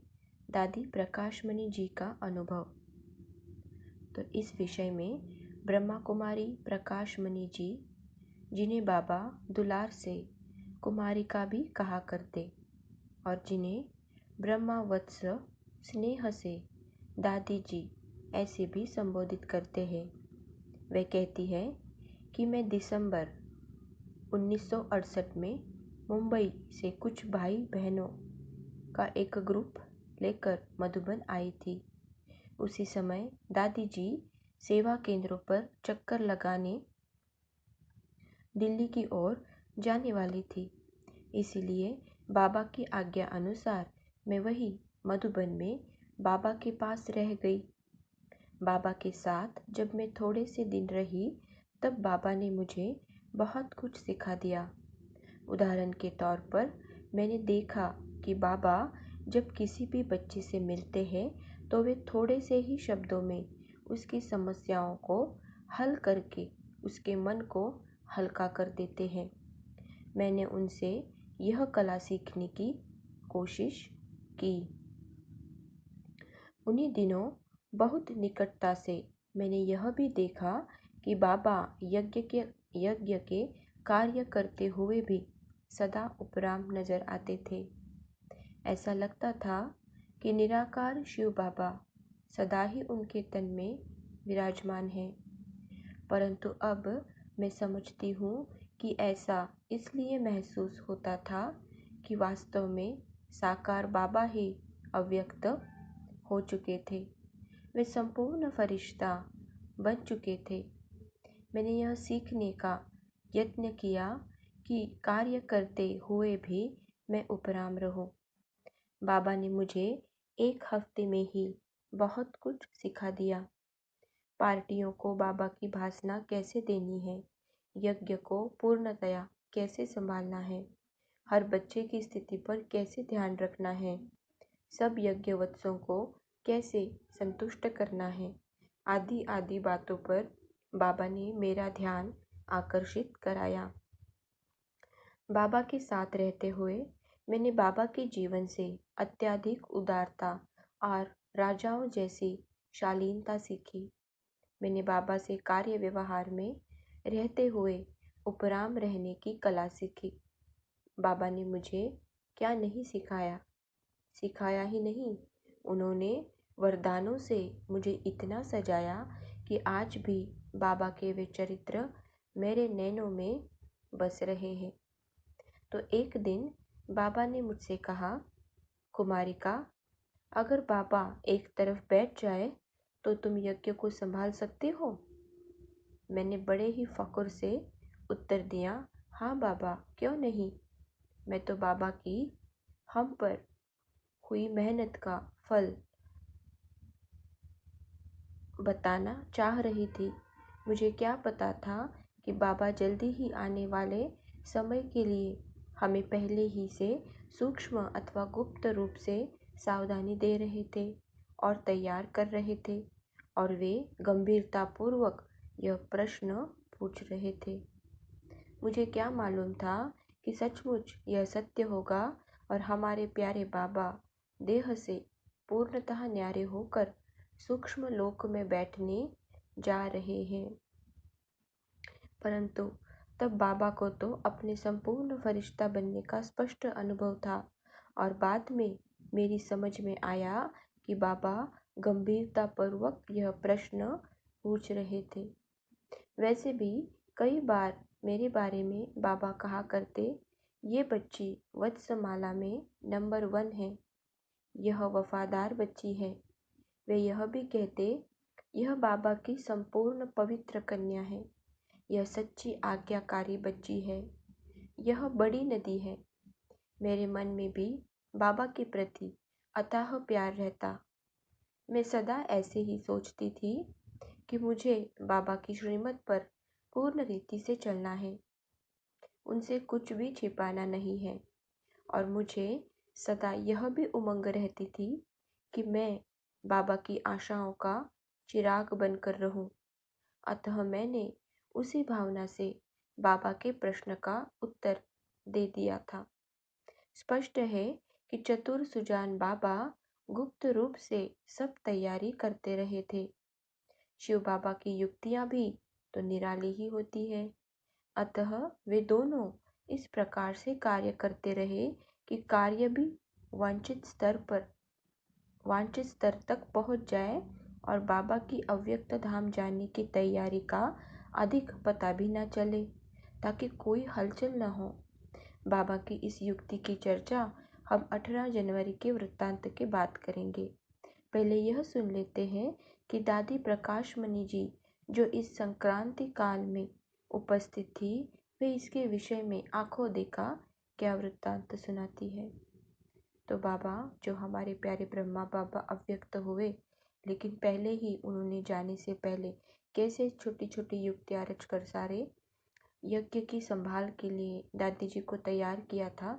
दादी प्रकाशमणि जी का अनुभव। तो इस विषय में ब्रह्मा कुमारी प्रकाशमणि जी, जिन्हें बाबा दुलार से कुमारिका भी कहा करते और जिन्हें ब्रह्मा वत्स स्नेह से दादी जी ऐसे भी संबोधित करते हैं, वे कहती है कि मैं दिसंबर 1968 में मुंबई से कुछ भाई बहनों का एक ग्रुप लेकर मधुबन आई थी। उसी समय दादी जी सेवा केंद्रों पर चक्कर लगाने दिल्ली की ओर जाने वाली थी। इसीलिए बाबा की आज्ञा अनुसार मैं वही मधुबन में बाबा के पास रह गई। बाबा के साथ जब मैं थोड़े से दिन रही तब बाबा ने मुझे बहुत कुछ सिखा दिया। उदाहरण के तौर पर मैंने देखा कि बाबा जब किसी भी बच्चे से मिलते हैं तो वे थोड़े से ही शब्दों में उसकी समस्याओं को हल करके उसके मन को हल्का कर देते हैं। मैंने उनसे यह कला सीखने की कोशिश की। उन्हीं दिनों बहुत निकटता से मैंने यह भी देखा कि बाबा यज्ञ के कार्य करते हुए भी सदा उपराम नजर आते थे। ऐसा लगता था कि निराकार शिव बाबा सदा ही उनके तन में विराजमान है। परंतु अब मैं समझती हूँ कि ऐसा इसलिए महसूस होता था कि वास्तव में साकार बाबा ही अव्यक्त हो चुके थे। वे संपूर्ण फरिश्ता बन चुके थे। मैंने यह सीखने का यत्न किया कि कार्य करते हुए भी मैं उपराम रहूं। बाबा ने मुझे 1 हफ्ते में ही बहुत कुछ सिखा दिया। पार्टियों को बाबा की भाषणा कैसे देनी है, यज्ञ को पूर्णतया कैसे संभालना है, हर बच्चे की स्थिति पर कैसे ध्यान रखना है, सब यज्ञवत्सों को कैसे संतुष्ट करना है, आदि आदि बातों पर बाबा ने मेरा ध्यान आकर्षित कराया। बाबा के साथ रहते हुए मैंने बाबा के जीवन से अत्यधिक उदारता और राजाओं जैसी शालीनता सीखी। मैंने बाबा से कार्य व्यवहार में रहते हुए उपराम रहने की कला सीखी। बाबा ने मुझे क्या नहीं सिखाया, सिखाया ही नहीं, उन्होंने वरदानों से मुझे इतना सजाया कि आज भी बाबा के वे चरित्र मेरे नैनों में बस रहे हैं। तो एक दिन बाबा ने मुझसे कहा, कुमारिका, अगर बाबा एक तरफ बैठ जाए तो तुम यज्ञ को संभाल सकते हो? मैंने बड़े ही फक्र से उत्तर दिया, हाँ बाबा, क्यों नहीं। मैं तो बाबा की हम पर हुई मेहनत का फल बताना चाह रही थी। मुझे क्या पता था कि बाबा जल्दी ही आने वाले समय के लिए हमें पहले ही से सूक्ष्म अथवा गुप्त रूप से सावधानी दे रहे थे और तैयार कर रहे थे, और वे गंभीरतापूर्वक यह प्रश्न पूछ रहे थे। मुझे क्या मालूम था कि सचमुच यह सत्य होगा और हमारे प्यारे बाबा देह से पूर्णतः न्यारे होकर सूक्ष्म लोक में बैठने जा रहे हैं। परंतु तब बाबा को तो अपने संपूर्ण फरिश्ता बनने का स्पष्ट अनुभव था और बाद में मेरी समझ में आया कि बाबा गंभीरतापूर्वक यह प्रश्न पूछ रहे थे। वैसे भी कई बार मेरे बारे में बाबा कहा करते, ये बच्ची वत्समाला में नंबर 1 है, यह वफादार बच्ची है। वे यह भी कहते, यह बाबा की संपूर्ण पवित्र कन्या है, यह सच्ची आज्ञाकारी बच्ची है, यह बड़ी नदी है। मेरे मन में भी बाबा के प्रति अथाह प्यार रहता। मैं सदा ऐसे ही सोचती थी कि मुझे बाबा की श्रीमत पर पूर्ण रीति से चलना है, उनसे कुछ भी छिपाना नहीं है और मुझे सदा यह भी उमंग रहती थी कि मैं बाबा की आशाओं का चिराग बनकर रहूं। अतः मैंने उसी भावना से बाबा के प्रश्न का उत्तर दे दिया था। स्पष्ट है कि चतुर सुजान बाबा गुप्त रूप से सब तैयारी करते रहे थे। शिव बाबा की युक्तियां भी तो निराली ही होती है। अतः वे दोनों इस प्रकार से कार्य करते रहे कि कार्य भी वांछित स्तर तक पहुंच जाए और बाबा की अव्यक्त धाम जाने की तैयारी का अधिक पता भी न चले, ताकि कोई हलचल न हो। बाबा की इस युक्ति की चर्चा हम 18 जनवरी के वृत्तांत के बाद करेंगे। पहले यह सुन लेते हैं कि दादी प्रकाश मणि जी जो इस संक्रांति काल में उपस्थित थी, वे इसके विषय में आंखों देखा क्या वृत्तांत सुनाती है। तो बाबा जो हमारे प्यारे ब्रह्मा बाबा अव्यक्त हुए, लेकिन पहले ही उन्होंने जाने से पहले कैसे छोटी छोटी युक्तियां रचकर सारे यज्ञ की संभाल के लिए दादी जी को तैयार किया था,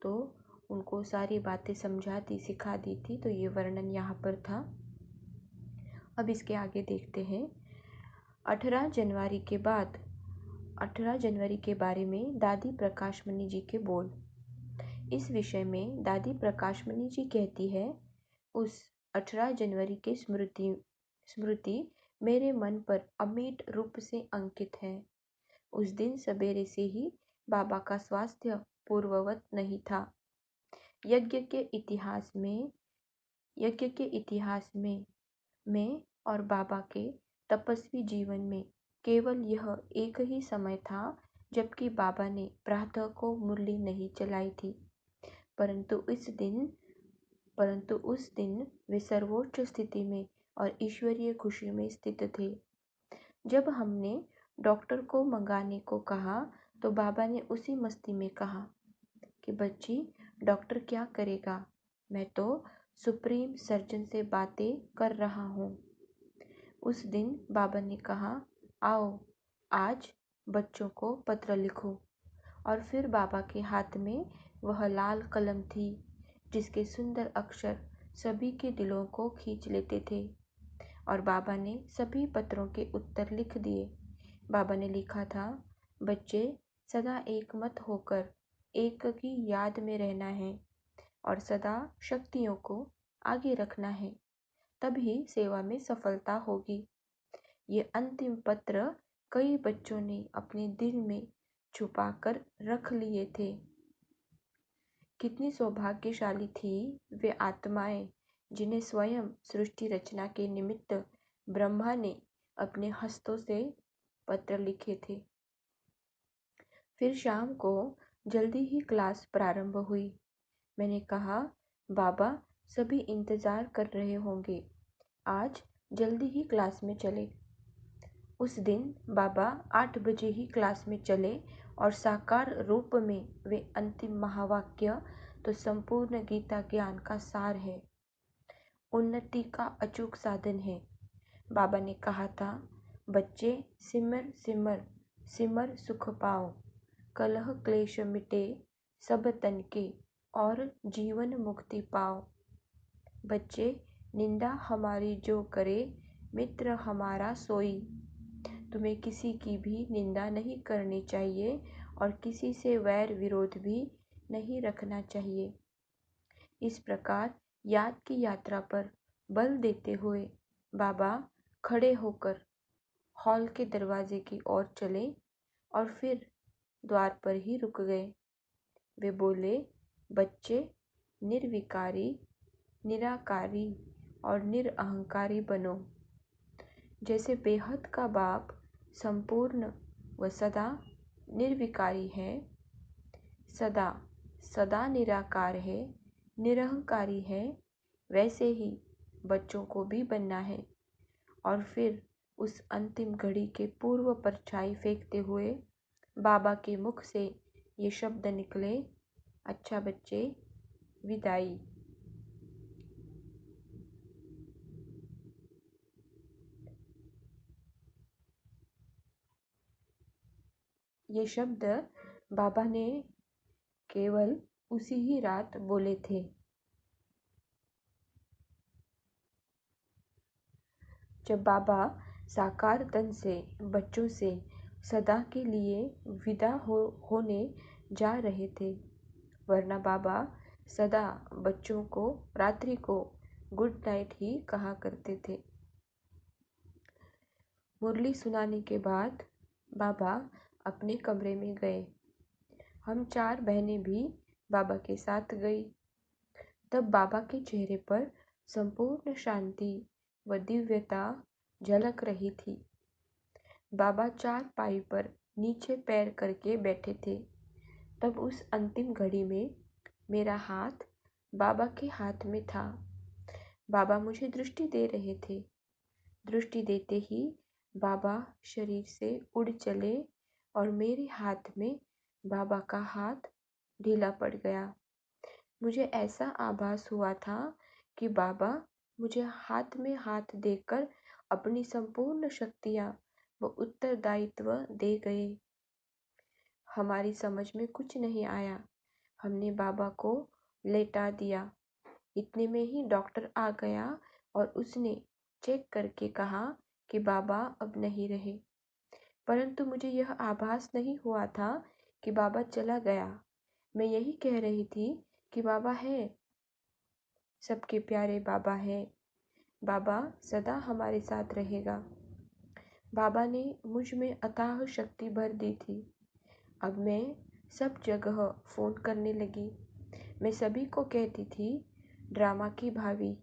तो उनको सारी बातें समझा दी, सिखा दी थी। तो ये वर्णन यहाँ पर था। अब इसके आगे देखते हैं। 18 जनवरी के बाद 18 जनवरी के बारे में दादी प्रकाशमणि जी के बोल। इस विषय में दादी प्रकाशमणि जी कहती है, उस 18 जनवरी की स्मृति मेरे मन पर अमिट रूप से अंकित है। उस दिन सवेरे से ही बाबा का स्वास्थ्य पूर्ववत नहीं था। यज्ञ के इतिहास में मैं और बाबा के तपस्वी जीवन में केवल यह एक ही समय था जबकि बाबा ने प्रातः को मुरली नहीं चलाई थी, परंतु उस दिन वे सर्वोच्च स्थिति में और ईश्वरीय खुशी में स्थित थे। जब हमने डॉक्टर को मंगाने को कहा तो बाबा ने उसी मस्ती में कहा कि बच्ची, डॉक्टर क्या करेगा, मैं तो सुप्रीम सर्जन से बातें कर रहा हूँ। उस दिन बाबा ने कहा, आओ आज बच्चों को पत्र लिखो। और फिर बाबा के हाथ में वह लाल कलम थी जिसके सुंदर अक्षर सभी के दिलों को खींच लेते थे, और बाबा ने सभी पत्रों के उत्तर लिख दिए। बाबा ने लिखा था, बच्चे सदा एक मत होकर एक की याद में रहना है और सदा शक्तियों को आगे रखना है, तभी सेवा में सफलता होगी। ये अंतिम पत्र कई बच्चों ने अपने दिल में छुपा कर रख लिए थे। कितनी सौभाग्यशाली थी वे आत्माएं जिन्हें स्वयं सृष्टि रचना के निमित्त ब्रह्मा ने अपने हस्तों से पत्र लिखे थे। फिर शाम को जल्दी ही क्लास प्रारंभ हुई। मैंने कहा, बाबा सभी इंतजार कर रहे होंगे, आज जल्दी ही क्लास में चले। उस दिन बाबा 8 बजे ही क्लास में चले और साकार रूप में वे अंतिम महावाक्य तो संपूर्ण गीता ज्ञान का सार है, उन्नति का अचूक साधन है। बाबा ने कहा था, बच्चे सिमर सिमर सिमर सुख पाओ, कलह क्लेश मिटे सब तन के और जीवन मुक्ति पाओ। बच्चे निंदा हमारी जो करे, मित्र हमारा सोई। तुम्हें किसी की भी निंदा नहीं करनी चाहिए और किसी से वैर विरोध भी नहीं रखना चाहिए। इस प्रकार याद की यात्रा पर बल देते हुए बाबा खड़े होकर हॉल के दरवाजे की ओर चले और फिर द्वार पर ही रुक गए। वे बोले, बच्चे निर्विकारी, निराकारी और निरअहंकारी बनो। जैसे बेहद का बाप संपूर्ण व सदा निर्विकारी है, सदा सदा निराकार है, निरहंकारी है, वैसे ही बच्चों को भी बनना है। और फिर उस अंतिम घड़ी के पूर्व परछाई फेंकते हुए बाबा के मुख से ये शब्द निकले, अच्छा बच्चे, विदाई। ये शब्द बाबा ने केवल उसी ही रात बोले थे। जब बाबा साकार तन से बच्चों से सदा के लिए विदा होने जा रहे थे, वरना बाबा सदा बच्चों को रात्रि को गुड नाइट ही कहा करते थे। मुरली सुनाने के बाद बाबा अपने कमरे में गए। हम 4 बहनें भी बाबा के साथ गई। तब बाबा के चेहरे पर संपूर्ण शांति व दिव्यता झलक रही थी। बाबा चारपाई पर नीचे पैर करके बैठे थे। तब उस अंतिम घड़ी में मेरा हाथ बाबा के हाथ में था। बाबा मुझे दृष्टि दे रहे थे। दृष्टि देते ही बाबा शरीर से उड़ चले और मेरे हाथ में बाबा का हाथ ढीला पड़ गया। मुझे ऐसा आभास हुआ था कि बाबा मुझे हाथ में हाथ देकर अपनी संपूर्ण शक्तियाँ व उत्तरदायित्व दे गए। हमारी समझ में कुछ नहीं आया। हमने बाबा को लेटा दिया। इतने में ही डॉक्टर आ गया और उसने चेक करके कहा कि बाबा अब नहीं रहे। परंतु मुझे यह आभास नहीं हुआ था कि बाबा चला गया। मैं यही कह रही थी कि बाबा है, सबके प्यारे बाबा है, बाबा सदा हमारे साथ रहेगा। बाबा ने मुझ में अथाह शक्ति भर दी थी। अब मैं सब जगह फ़ोन करने लगी। मैं सभी को कहती थी, ड्रामा की भाभी,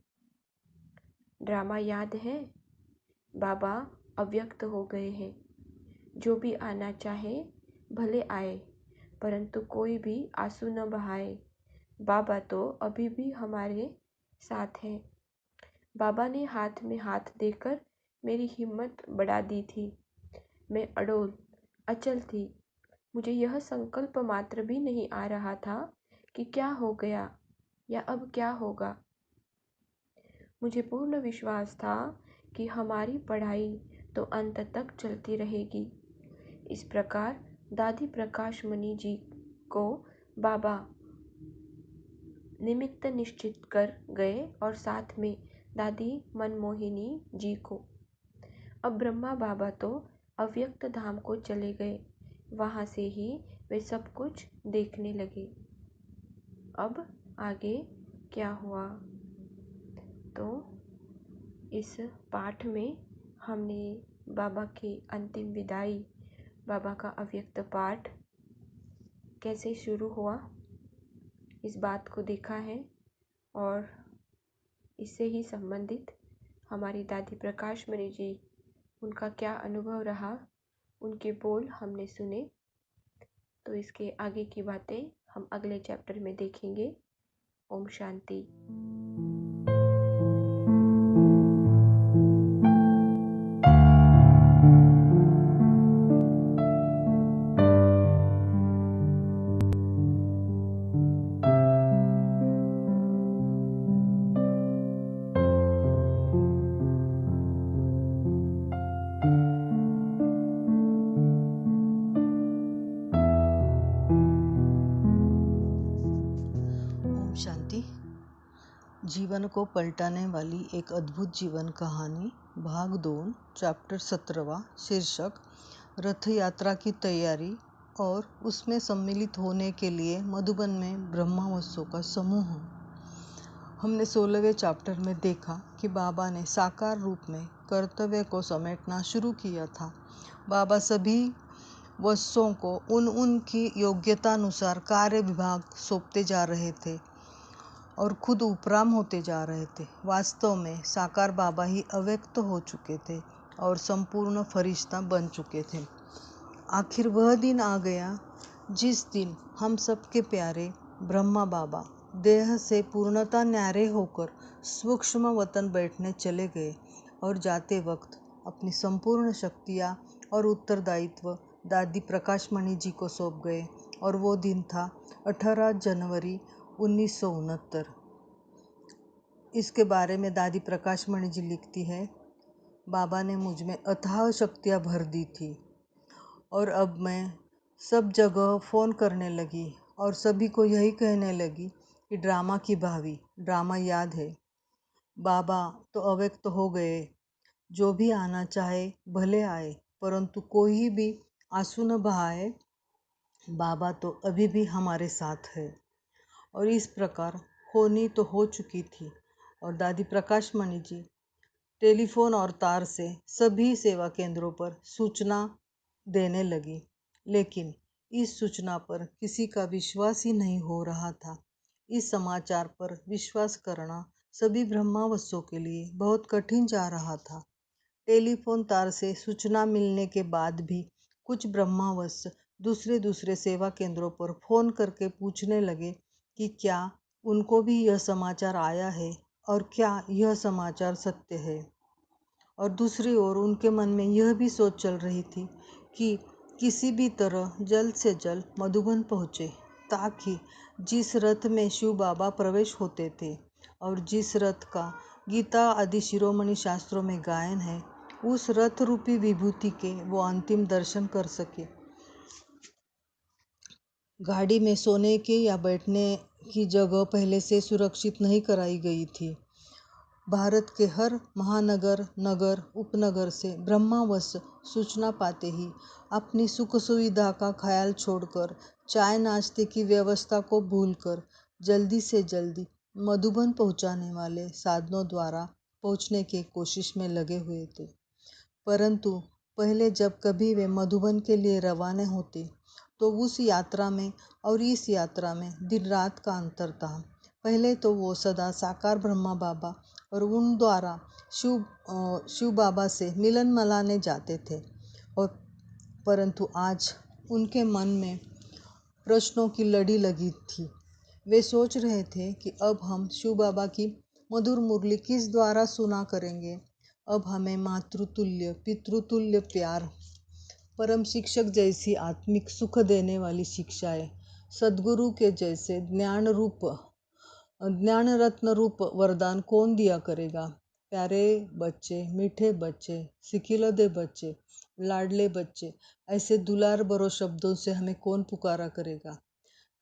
ड्रामा याद है? बाबा अव्यक्त हो गए हैं। जो भी आना चाहे भले आए, परंतु कोई भी आंसू न बहाए। बाबा तो अभी भी हमारे साथ हैं। बाबा ने हाथ में हाथ देकर मेरी हिम्मत बढ़ा दी थी। मैं अडोल अचल थी। मुझे यह संकल्प मात्र भी नहीं आ रहा था कि क्या हो गया या अब क्या होगा। मुझे पूर्ण विश्वास था कि हमारी पढ़ाई तो अंत तक चलती रहेगी। इस प्रकार दादी प्रकाश मणि जी को बाबा निमित्त निश्चित कर गए और साथ में दादी मनमोहिनी जी को। अब ब्रह्मा बाबा तो अव्यक्त धाम को चले गए। वहाँ से ही वे सब कुछ देखने लगे। अब आगे क्या हुआ? तो इस पाठ में हमने बाबा की अंतिम विदाई, बाबा का अव्यक्त पाठ कैसे शुरू हुआ, इस बात को देखा है और इससे ही संबंधित हमारी दादी प्रकाश मणि जी, उनका क्या अनुभव रहा, उनके बोल हमने सुने। तो इसके आगे की बातें हम अगले चैप्टर में देखेंगे। ओम शांति। ओम शांति। जीवन को पलटाने वाली एक अद्भुत जीवन कहानी, भाग 2, चैप्टर 17वां, शीर्षक रथ यात्रा की तैयारी और उसमें सम्मिलित होने के लिए मधुबन में ब्रह्मवत्सों का समूह। हमने 16वें चैप्टर में देखा कि बाबा ने साकार रूप में कर्तव्य को समेटना शुरू किया था। बाबा सभी वत्सों को उनकी योग्यतानुसार कार्य विभाग सौंपते जा रहे थे और खुद उपराम होते जा रहे थे। वास्तव में साकार बाबा ही अव्यक्त हो चुके थे और संपूर्ण फरिश्ता बन चुके थे। आखिर वह दिन आ गया जिस दिन हम सबके प्यारे ब्रह्मा बाबा देह से पूर्णता न्यारे होकर सूक्ष्म वतन बैठने चले गए और जाते वक्त अपनी संपूर्ण शक्तियाँ और उत्तरदायित्व दादी प्रकाश मणि जी को सौंप गए। और वो दिन था 18 जनवरी 1969। इसके बारे में दादी प्रकाश मणि जी लिखती है, बाबा ने मुझ में अथाह शक्तियाँ भर दी थी और अब मैं सब जगह फ़ोन करने लगी और सभी को यही कहने लगी कि ड्रामा की भावी, ड्रामा याद है, बाबा तो अव्यक्त हो गए, जो भी आना चाहे भले आए, परंतु कोई भी आंसू न बहाए, बाबा तो अभी भी हमारे साथ है। और इस प्रकार होनी तो हो चुकी थी और दादी प्रकाशमणि जी टेलीफोन और तार से सभी सेवा केंद्रों पर सूचना देने लगी, लेकिन इस सूचना पर किसी का विश्वास ही नहीं हो रहा था। इस समाचार पर विश्वास करना सभी ब्रह्मावस्सों के लिए बहुत कठिन जा रहा था। टेलीफोन तार से सूचना मिलने के बाद भी कुछ ब्रह्मावस्स दूसरे दूसरे सेवा केंद्रों पर फोन करके पूछने लगे कि क्या उनको भी यह समाचार आया है और क्या यह समाचार सत्य है। और दूसरी ओर उनके मन में यह भी सोच चल रही थी कि किसी भी तरह जल्द से जल्द मधुबन पहुँचे, ताकि जिस रथ में शिव बाबा प्रवेश होते थे और जिस रथ का गीता आदि शिरोमणि शास्त्रों में गायन है, उस रथ रूपी विभूति के वो अंतिम दर्शन कर सके। गाड़ी में सोने के या बैठने की जगह पहले से सुरक्षित नहीं कराई गई थी। भारत के हर महानगर, नगर, उपनगर से ब्रह्मावस्स सूचना पाते ही अपनी सुख सुविधा का ख्याल छोड़कर, चाय नाश्ते की व्यवस्था को भूलकर जल्दी से जल्दी मधुबन पहुंचाने वाले साधनों द्वारा पहुंचने की कोशिश में लगे हुए थे। परंतु पहले जब कभी वे मधुबन के लिए रवाना होते, तो उस यात्रा में और इस यात्रा में दिन रात का अंतर था। पहले तो वो सदा साकार ब्रह्मा बाबा और उन द्वारा शिव बाबा से मिलन मलाने जाते थे, और परंतु आज उनके मन में प्रश्नों की लड़ी लगी थी। वे सोच रहे थे कि अब हम शिव बाबा की मधुर मुरली किस द्वारा सुना करेंगे। अब हमें मातृतुल्य, पितृतुल्य प्यार, परम शिक्षक जैसी आत्मिक सुख देने वाली शिक्षाएं, सद्गुरु के जैसे ज्ञान रत्न रूप वरदान कौन दिया करेगा। प्यारे बच्चे, मीठे बच्चे, सिखिलदे बच्चे, लाडले बच्चे, ऐसे दुलार भरो शब्दों से हमें कौन पुकारा करेगा।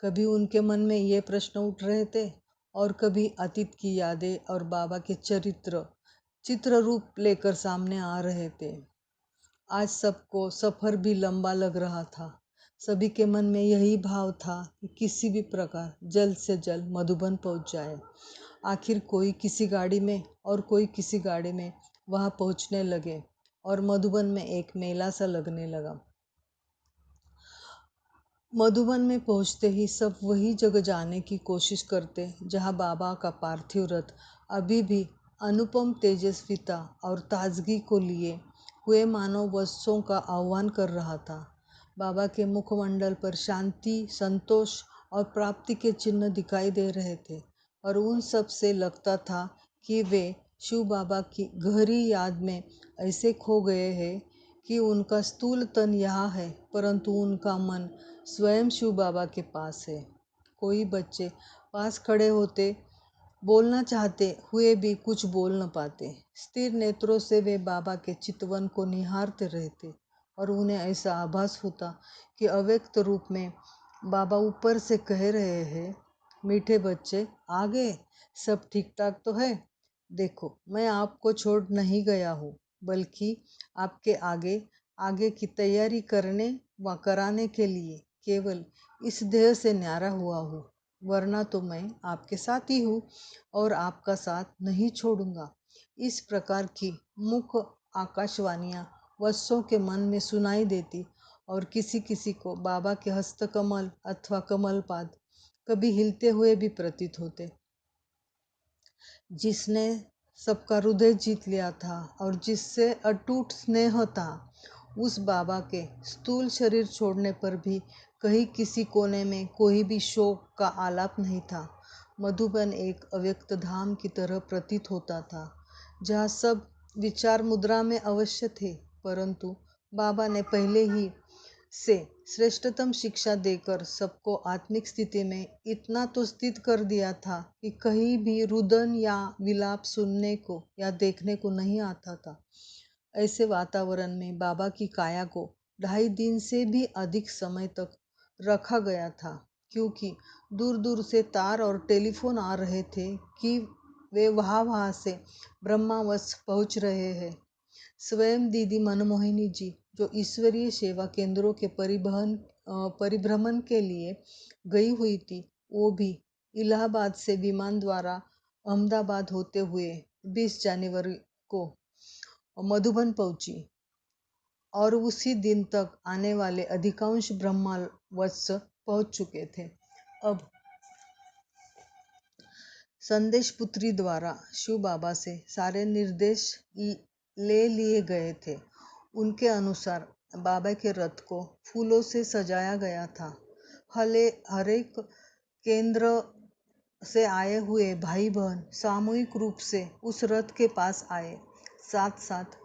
कभी उनके मन में ये प्रश्न उठ रहे थे और कभी अतीत की यादें और बाबा के चित्र रूप लेकर सामने आ रहे थे। आज सबको सफ़र भी लंबा लग रहा था। सभी के मन में यही भाव था कि किसी भी प्रकार जल्द से जल्द मधुबन पहुंच जाए। आखिर कोई किसी गाड़ी में और कोई किसी गाड़ी में वहां पहुंचने लगे और मधुबन में एक मेला सा लगने लगा। मधुबन में पहुंचते ही सब वही जगह जाने की कोशिश करते जहां बाबा का पार्थिव रथ अभी भी अनुपम तेजस्विता और ताजगी को लिए हुए मानव वत्सों का आह्वान कर रहा था। बाबा के मुखमंडल पर शांति, संतोष और प्राप्ति के चिन्ह दिखाई दे रहे थे, और उन सब से लगता था कि वे शिव बाबा की गहरी याद में ऐसे खो गए हैं कि उनका स्थूल तन यहाँ है, परंतु उनका मन स्वयं शिव बाबा के पास है। कोई बच्चे पास खड़े होते, बोलना चाहते हुए भी कुछ बोल न पाते। स्थिर नेत्रों से वे बाबा के चितवन को निहारते रहते, और उन्हें ऐसा आभास होता कि अव्यक्त रूप में बाबा ऊपर से कह रहे हैं, मीठे बच्चे आ गए, सब ठीक ठाक तो है। देखो, मैं आपको छोड़ नहीं गया हूँ, बल्कि आपके आगे आगे की तैयारी करने व कराने के लिए केवल इस देह से न्यारा हुआ हूँ, वरना तो मैं आपके साथ ही हूँ और आपका साथ नहीं छोड़ूंगा। इस प्रकार की मुख आकाशवाणियाँ वत्सों के मन में सुनाई देती, और किसी किसी को बाबा के हस्तकमल अथवा कमलपाद कभी हिलते हुए भी प्रतीत होते। जिसने सबका हृदय जीत लिया था और जिससे अटूट स्नेह था, उस बाबा के स्थूल शरीर छोड़ने पर भी कहीं किसी कोने में कोई भी शोक का आलाप नहीं था। मधुबन एक अव्यक्त धाम की तरह प्रतीत होता था, जहाँ सब विचार मुद्रा में अवश्य थे, परंतु बाबा ने पहले ही से श्रेष्ठतम शिक्षा देकर सबको आत्मिक स्थिति में इतना तो स्थित कर दिया था कि कहीं भी रुदन या विलाप सुनने को या देखने को नहीं आता था। ऐसे वातावरण में बाबा की काया को 2.5 दिन से भी अधिक समय तक रखा गया था। क्योंकि दूर दूर से तार और टेलीफोन आ रहे थे कि वे वहाँ से ब्रह्मावश पहुँच रहे हैं। स्वयं दीदी मनमोहिनी जी, जो ईश्वरीय सेवा केंद्रों के परिभ्रमण के लिए गई हुई थी, वो भी इलाहाबाद से विमान द्वारा अहमदाबाद होते हुए 20 जनवरी को मधुबन पहुंची और उसी दिन तक आने वाले अधिकांश ब्रह्मवत्स पहुंच चुके थे। अब संदेश पुत्री द्वारा शिव बाबा से सारे निर्देश ले लिए गए थे। उनके अनुसार बाबा के रथ को फूलों से सजाया गया था। हर एक केंद्र से आए हुए भाई बहन सामूहिक रूप से उस रथ के पास आए। साथ साथ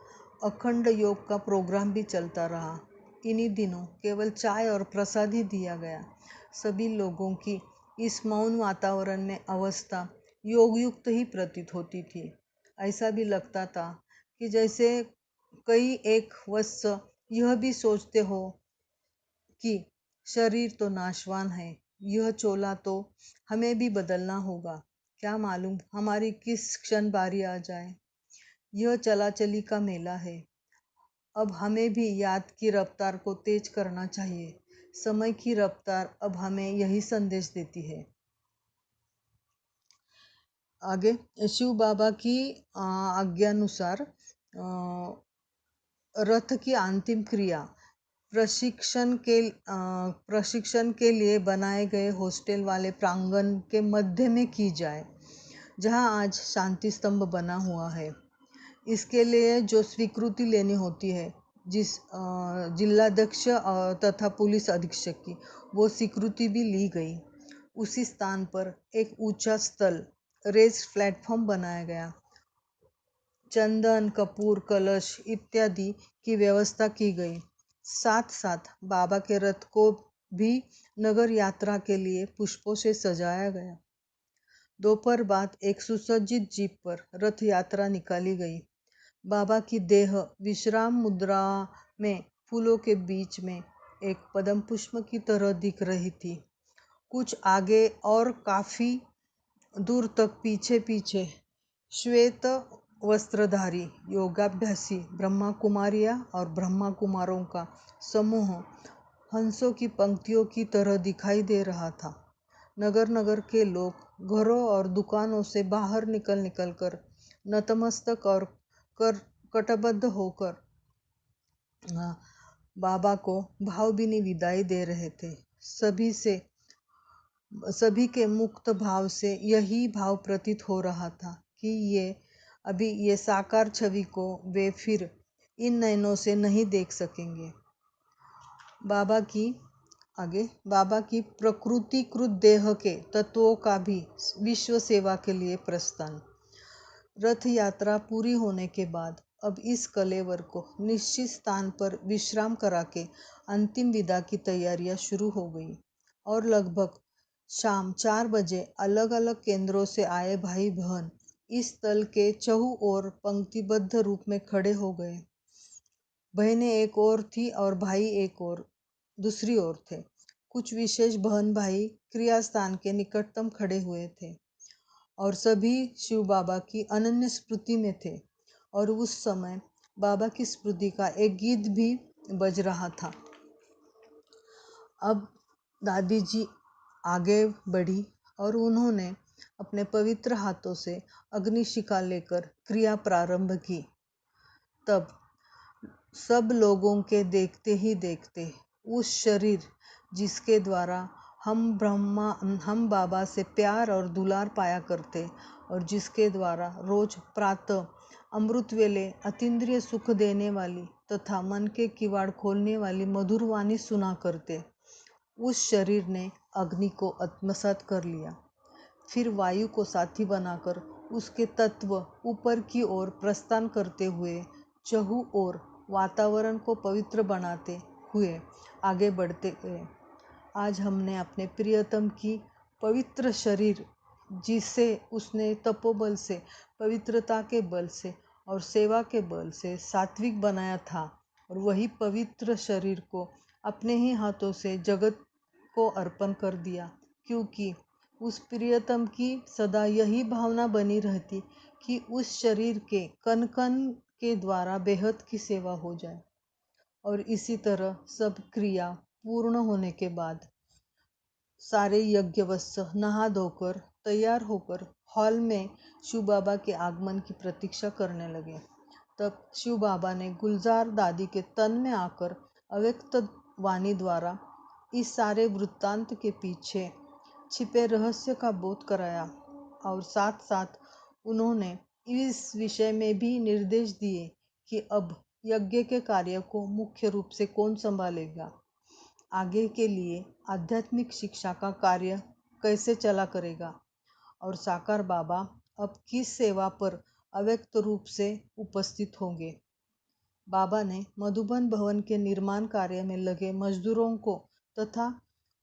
अखंड योग का प्रोग्राम भी चलता रहा। इन्हीं दिनों केवल चाय और प्रसाद ही दिया गया। सभी लोगों की इस मौन वातावरण में अवस्था योगयुक्त ही प्रतीत होती थी। ऐसा भी लगता था कि जैसे कई एक वत्स यह भी सोचते हो कि शरीर तो नाशवान है, यह चोला तो हमें भी बदलना होगा। क्या मालूम हमारी किस क्षण बारी आ जाए। यह चला चली का मेला है। अब हमें भी याद की रफ्तार को तेज करना चाहिए। समय की रफ्तार अब हमें यही संदेश देती है। आगे शिव बाबा की आज्ञानुसार रथ की अंतिम क्रिया प्रशिक्षण के लिए बनाए गए हॉस्टल वाले प्रांगण के मध्य में की जाए, जहां आज शांति स्तंभ बना हुआ है। इसके लिए जो स्वीकृति लेनी होती है जिलाध्यक्ष तथा पुलिस अधीक्षक की, वो स्वीकृति भी ली गई। उसी स्थान पर एक ऊंचा स्थल रेस्ड प्लेटफॉर्म बनाया गया। चंदन, कपूर, कलश इत्यादि की व्यवस्था की गई। साथ साथ बाबा के रथ को भी नगर यात्रा के लिए पुष्पों से सजाया गया। दोपहर बाद एक सुसज्जित जीप पर रथ यात्रा निकाली गई। बाबा की देह विश्राम मुद्रा में फूलों के बीच में एक पद्म पुष्प की तरह दिख रही थी। कुछ आगे और काफी दूर तक पीछे पीछे श्वेत वस्त्रधारी योगाभ्यासी ब्रह्मा कुमारियां और ब्रह्मा कुमारों का समूह हंसों की पंक्तियों की तरह दिखाई दे रहा था। नगर नगर के लोग घरों और दुकानों से बाहर निकल कर नतमस्तक और कटबद्ध होकर बाबा को भावभीनी विदाई दे रहे थे। सभी के मुक्त भाव से यही भाव प्रतीत हो रहा था कि ये साकार छवि को वे फिर इन नयनों से नहीं देख सकेंगे। बाबा की प्रकृतिकृत देह के तत्वों का भी विश्व सेवा के लिए प्रस्थान। रथ यात्रा पूरी होने के बाद अब इस कलेवर को निश्चित स्थान पर विश्राम करा के अंतिम विदा की तैयारियां शुरू हो गई और लगभग शाम 4 बजे अलग अलग केंद्रों से आए भाई बहन इस स्थल के चहु ओर पंक्तिबद्ध रूप में खड़े हो गए। बहनें एक ओर थी और भाई एक ओर दूसरी ओर थे। कुछ विशेष बहन भाई क्रियास्थान के निकटतम खड़े हुए थे और सभी शिव बाबा की अनन्य स्मृति में थे। और उस समय बाबा की स्मृति का एक गीत भी बज रहा था। अब दादी जी आगे बढ़ी और उन्होंने अपने पवित्र हाथों से अग्निशिखा लेकर क्रिया प्रारंभ की। तब सब लोगों के देखते ही देखते उस शरीर जिसके द्वारा हम बाबा से प्यार और दुलार पाया करते और जिसके द्वारा रोज प्रातः अमृत वेले अतीन्द्रिय सुख देने वाली तथा मन के किवाड़ खोलने वाली मधुर वाणी सुना करते, उस शरीर ने अग्नि को आत्मसात कर लिया। फिर वायु को साथी बनाकर उसके तत्व ऊपर की ओर प्रस्थान करते हुए चहु ओर वातावरण को पवित्र बनाते हुए आगे बढ़ते गए। आज हमने अपने प्रियतम की पवित्र शरीर, जिसे उसने तपोबल से, पवित्रता के बल से और सेवा के बल से सात्विक बनाया था, और वही पवित्र शरीर को अपने ही हाथों से जगत को अर्पण कर दिया, क्योंकि उस प्रियतम की सदा यही भावना बनी रहती कि उस शरीर के कण कण के द्वारा बेहद की सेवा हो जाए। और इसी तरह सब क्रिया पूर्ण होने के बाद सारे यज्ञवत्स नहा धोकर तैयार होकर हॉल में शिव बाबा के आगमन की प्रतीक्षा करने लगे। तब शिव बाबा ने गुलजार दादी के तन में आकर अव्यक्त वाणी द्वारा इस सारे वृत्तांत के पीछे छिपे रहस्य का बोध कराया और साथ साथ उन्होंने इस विषय में भी निर्देश दिए कि अब यज्ञ के कार्य को मुख्य रूप से कौन संभालेगा, आगे के लिए आध्यात्मिक शिक्षा का कार्य कैसे चला करेगा और साकार बाबा अब किस सेवा पर अव्यक्त रूप से उपस्थित होंगे। बाबा ने मधुबन भवन के निर्माण कार्य में लगे मजदूरों को तथा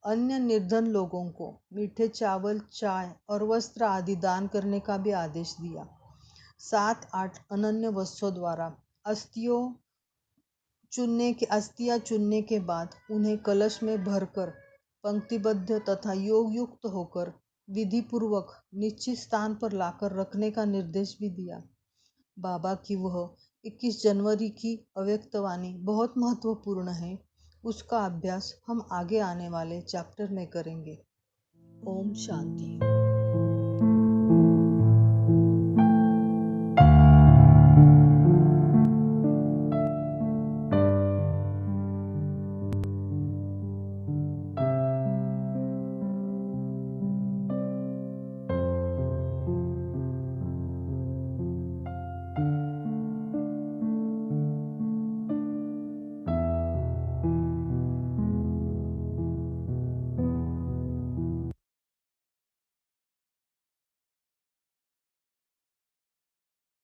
अन्य निर्धन लोगों को मीठे चावल, चाय और वस्त्र आदि दान करने का भी आदेश दिया। 7-8 अनन्य वत्सों द्वारा अस्थियां चुनने के बाद उन्हें कलश में भरकर पंक्तिबद्ध तथा योग युक्त होकर विधि पूर्वक निश्चित स्थान पर लाकर रखने का निर्देश भी दिया। बाबा की वह 21 जनवरी की अव्यक्तवाणी बहुत महत्वपूर्ण है। उसका अभ्यास हम आगे आने वाले चैप्टर में करेंगे। ओम शांति।